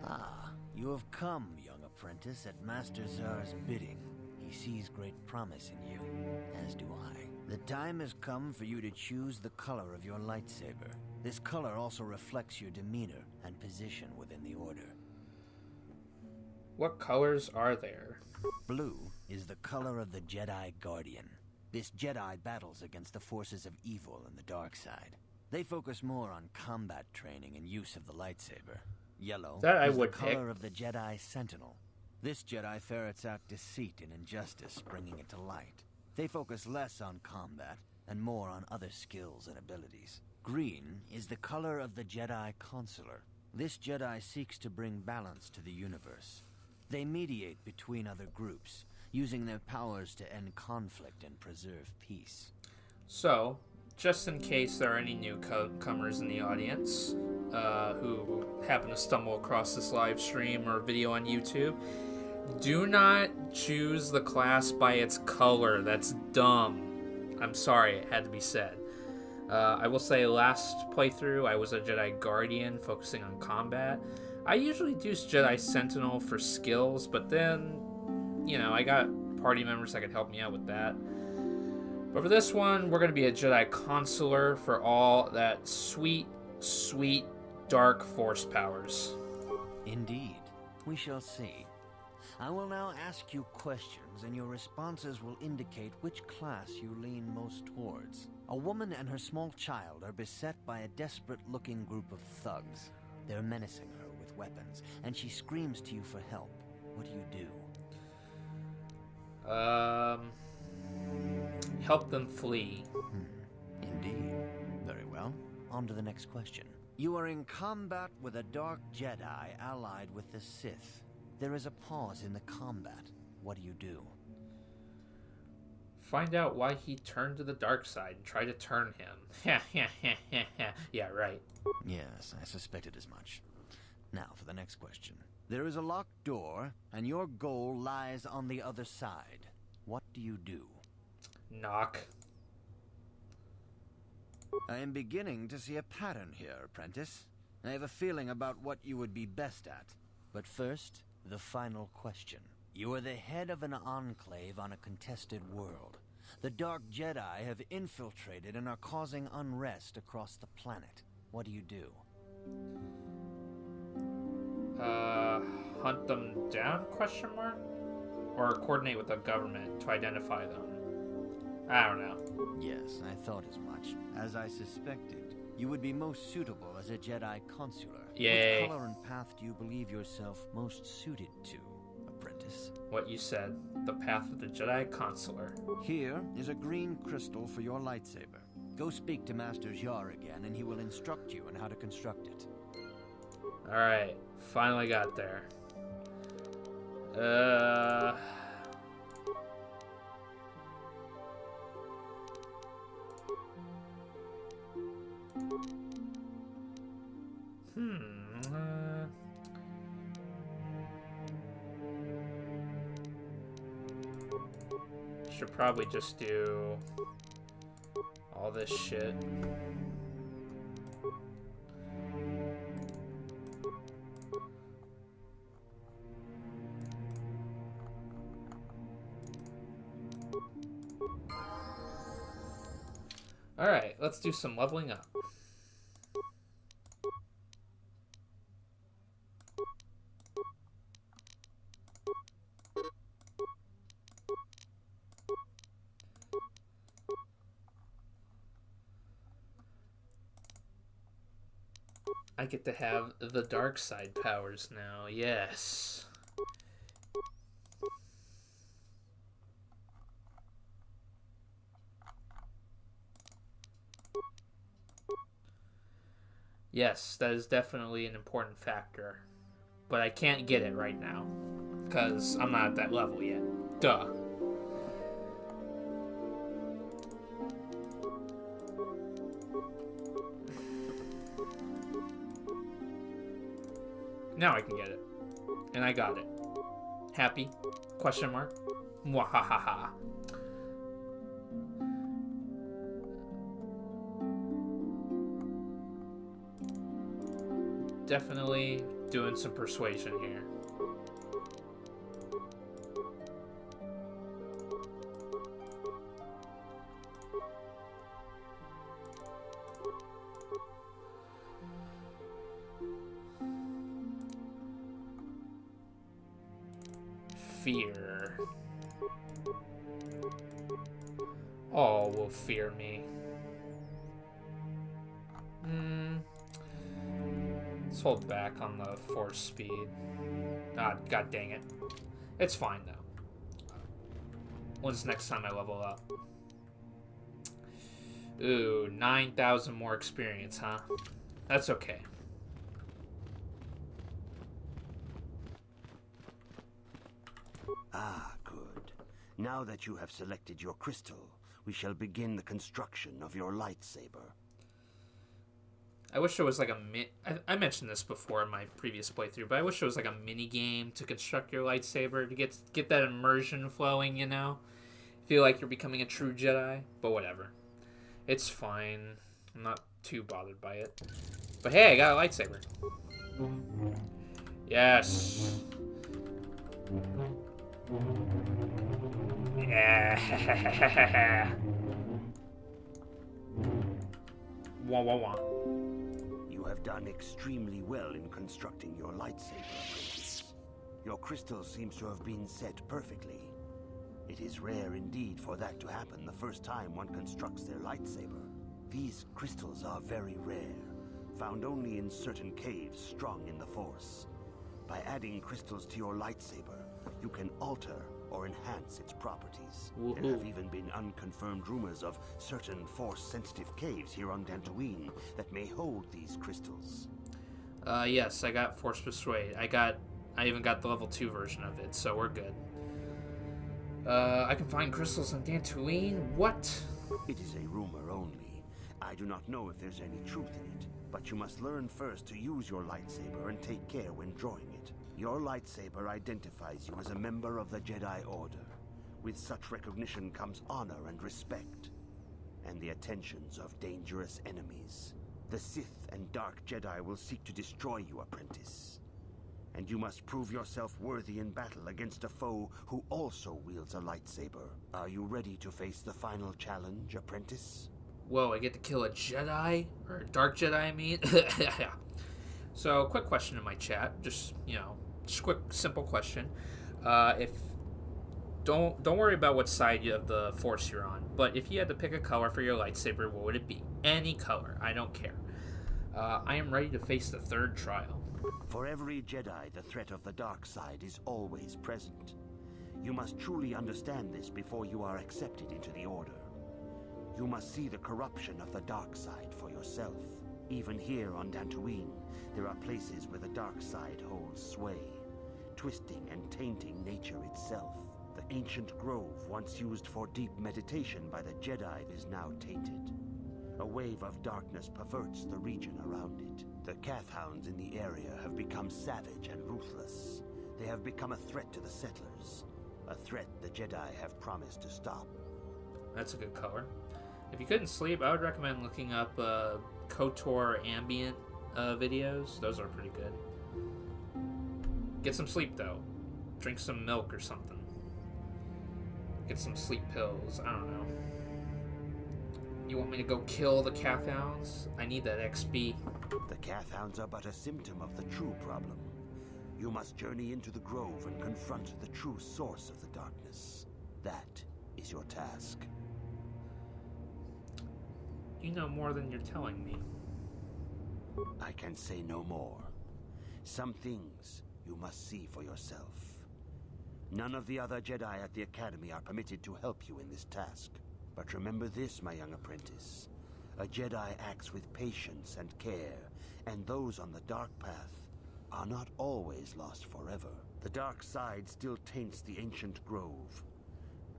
Ah, you have come, young apprentice, at Master Zar's bidding. He sees great promise in you, as do I. The time has come for you to choose the color of your lightsaber. This color also reflects your demeanor and position within the Order. What colors are there? Blue is the color of the Jedi Guardian. This Jedi battles against the forces of evil and the dark side. They focus more on combat training and use of the lightsaber. Yellow is the color of the Jedi Sentinel. This Jedi ferrets out deceit and injustice, bringing it to light. They focus less on combat and more on other skills and abilities. Green is the color of the Jedi Consular. This Jedi seeks to bring balance to the universe. They mediate between other groups, using their powers to end conflict and preserve peace. So, just in case there are any newcomers in the audience who happen to stumble across this live stream or video on YouTube, do not choose the class by its color. That's dumb. I'm sorry, it had to be said. I will say last playthrough, I was a Jedi Guardian focusing on combat. I usually do Jedi Sentinel for skills, but then, you know, I got party members that could help me out with that. But for this one, we're going to be a Jedi Consular for all that sweet, sweet, dark Force powers. Indeed. We shall see. I will now ask you questions, and your responses will indicate which class you lean most towards. A woman and her small child are beset by a desperate-looking group of thugs. They're menacing her with weapons, and she screams to you for help. What do you do? Help them flee. Indeed. Very well. On to the next question. You are in combat with a dark Jedi allied with the Sith. There is a pause in the combat. What do you do? Find out why he turned to the dark side and try to turn him. Yeah, right. Yes, I suspected as much. Now for the next question. There is a locked door, and your goal lies on the other side. What do you do? Knock. I am beginning to see a pattern here, apprentice. I have a feeling about what you would be best at. But first, the final question. You are the head of an enclave on a contested world. The Dark Jedi have infiltrated and are causing unrest across the planet. What do you do? Hunt them down, question mark? Or coordinate with the government to identify them? I don't know. Yes, I thought as much. As I suspected, you would be most suitable as a Jedi Consular. Yay. What color and path do you believe yourself most suited to, apprentice? What you said. The path of the Jedi Consular. Here is a green crystal for your lightsaber. Go speak to Master Jar again, and he will instruct you on how to construct it. Alright. Finally got there. Should probably just do all this shit. Alright, let's do some leveling up. I get to have the dark side powers now, yes. Yes, that is definitely an important factor. But I can't get it right now, because I'm not at that level yet. Duh. Now I can get it. And I got it. Happy? Question mark? Mwahahaha. Definitely doing some persuasion here. Fear. All will fear me. Let's hold back on the force speed. Ah, god dang it. It's fine though. When's the next time I level up? Ooh, 9,000 more experience, huh? That's okay. Ah, good. Now that you have selected your crystal, we shall begin the construction of your lightsaber. I wish there was like a I mentioned this before in my previous playthrough, but I wish there was like a mini game to construct your lightsaber to get that immersion flowing, you know? Feel like you're becoming a true Jedi, but whatever. It's fine. I'm not too bothered by it. But hey, I got a lightsaber. Yes. Yeah. Wah wah wah. You have done extremely well in constructing your lightsaber, apprentice. Your crystal seems to have been set perfectly. It is rare indeed for that to happen the first time one constructs their lightsaber. These crystals are very rare, found only in certain caves strung in the Force. By adding crystals to your lightsaber, you can alter or enhance its properties. There have even been unconfirmed rumors of certain Force-sensitive caves here on Dantooine that may hold these crystals. Yes, I got Force Persuade. I I even got the level 2 version of it, so we're good. I can find crystals on Dantooine? What? It is a rumor only. I do not know if there's any truth in it, but you must learn first to use your lightsaber and take care when drawing it. Your lightsaber identifies you as a member of the Jedi Order. With such recognition comes honor and respect, and the attentions of dangerous enemies. The Sith and Dark Jedi will seek to destroy you, apprentice. And you must prove yourself worthy in battle against a foe who also wields a lightsaber. Are you ready to face the final challenge, apprentice? Whoa, I get to kill a Jedi? Or a Dark Jedi, I mean? So, quick question in my chat. Just, you know, just quick, simple question. Don't worry about what side of the Force you're on, but if you had to pick a color for your lightsaber, what would it be? Any color. I don't care. I am ready to face the third trial. For every Jedi, the threat of the dark side is always present. You must truly understand this before you are accepted into the Order. You must see the corruption of the dark side for yourself. Even here on Dantooine, there are places where the dark side holds sway, twisting and tainting nature itself. The ancient grove, once used for deep meditation by the Jedi, is now tainted. A wave of darkness perverts the region around it. The Kath hounds in the area have become savage and ruthless. They have become a threat to the settlers. A threat the Jedi have promised to stop. That's a good color. If you couldn't sleep, I would recommend looking up KOTOR ambient videos. Those are pretty good. Get some sleep, though. Drink some milk or something. Get some sleep pills. I don't know. You want me to go kill the Kath hounds? I need that XP. The Kath hounds are but a symptom of the true problem. You must journey into the grove and confront the true source of the darkness. That is your task. You know more than you're telling me. I can say no more. Some things you must see for yourself. None of the other Jedi at the Academy are permitted to help you in this task. But remember this, my young apprentice. A Jedi acts with patience and care, and those on the dark path are not always lost forever. The dark side still taints the ancient grove.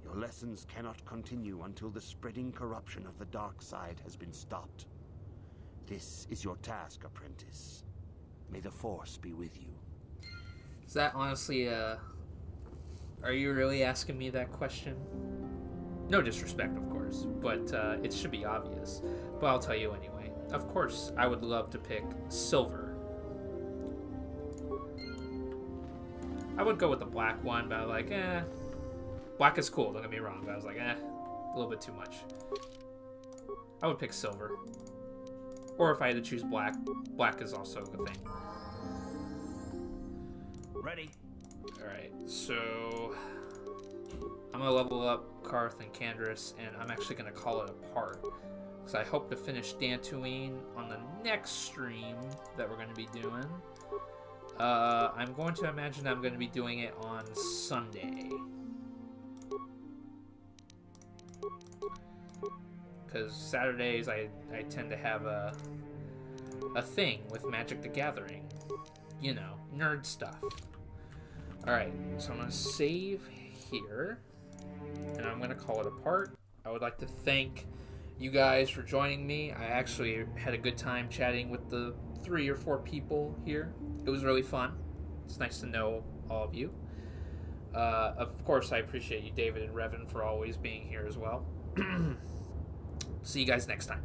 Your lessons cannot continue until the spreading corruption of the dark side has been stopped. This is your task, apprentice. May the Force be with you. Is that honestly, are you really asking me that question? No disrespect, of course, but it should be obvious. But I'll tell you anyway. Of course, I would love to pick silver. I would go with the black one, but I was like, black is cool, don't get me wrong, but I was like, a little bit too much. I would pick silver. Or if I had to choose black, black is also a thing. Ready. Alright, so I'm going to level up Karth and Candace, and I'm actually going to call it a part. Because I hope to finish Dantooine on the next stream that we're going to be doing. I'm going to imagine I'm going to be doing it on Sunday. Because Saturdays I tend to have a thing with Magic the Gathering. You know, nerd stuff. Alright, so I'm going to save here. And I'm going to call it a part. I would like to thank you guys for joining me. I actually had a good time chatting with the 3 or 4 people here. It was really fun. It's nice to know all of you. Of course, I appreciate you, David and Revan, for always being here as well. See you guys next time.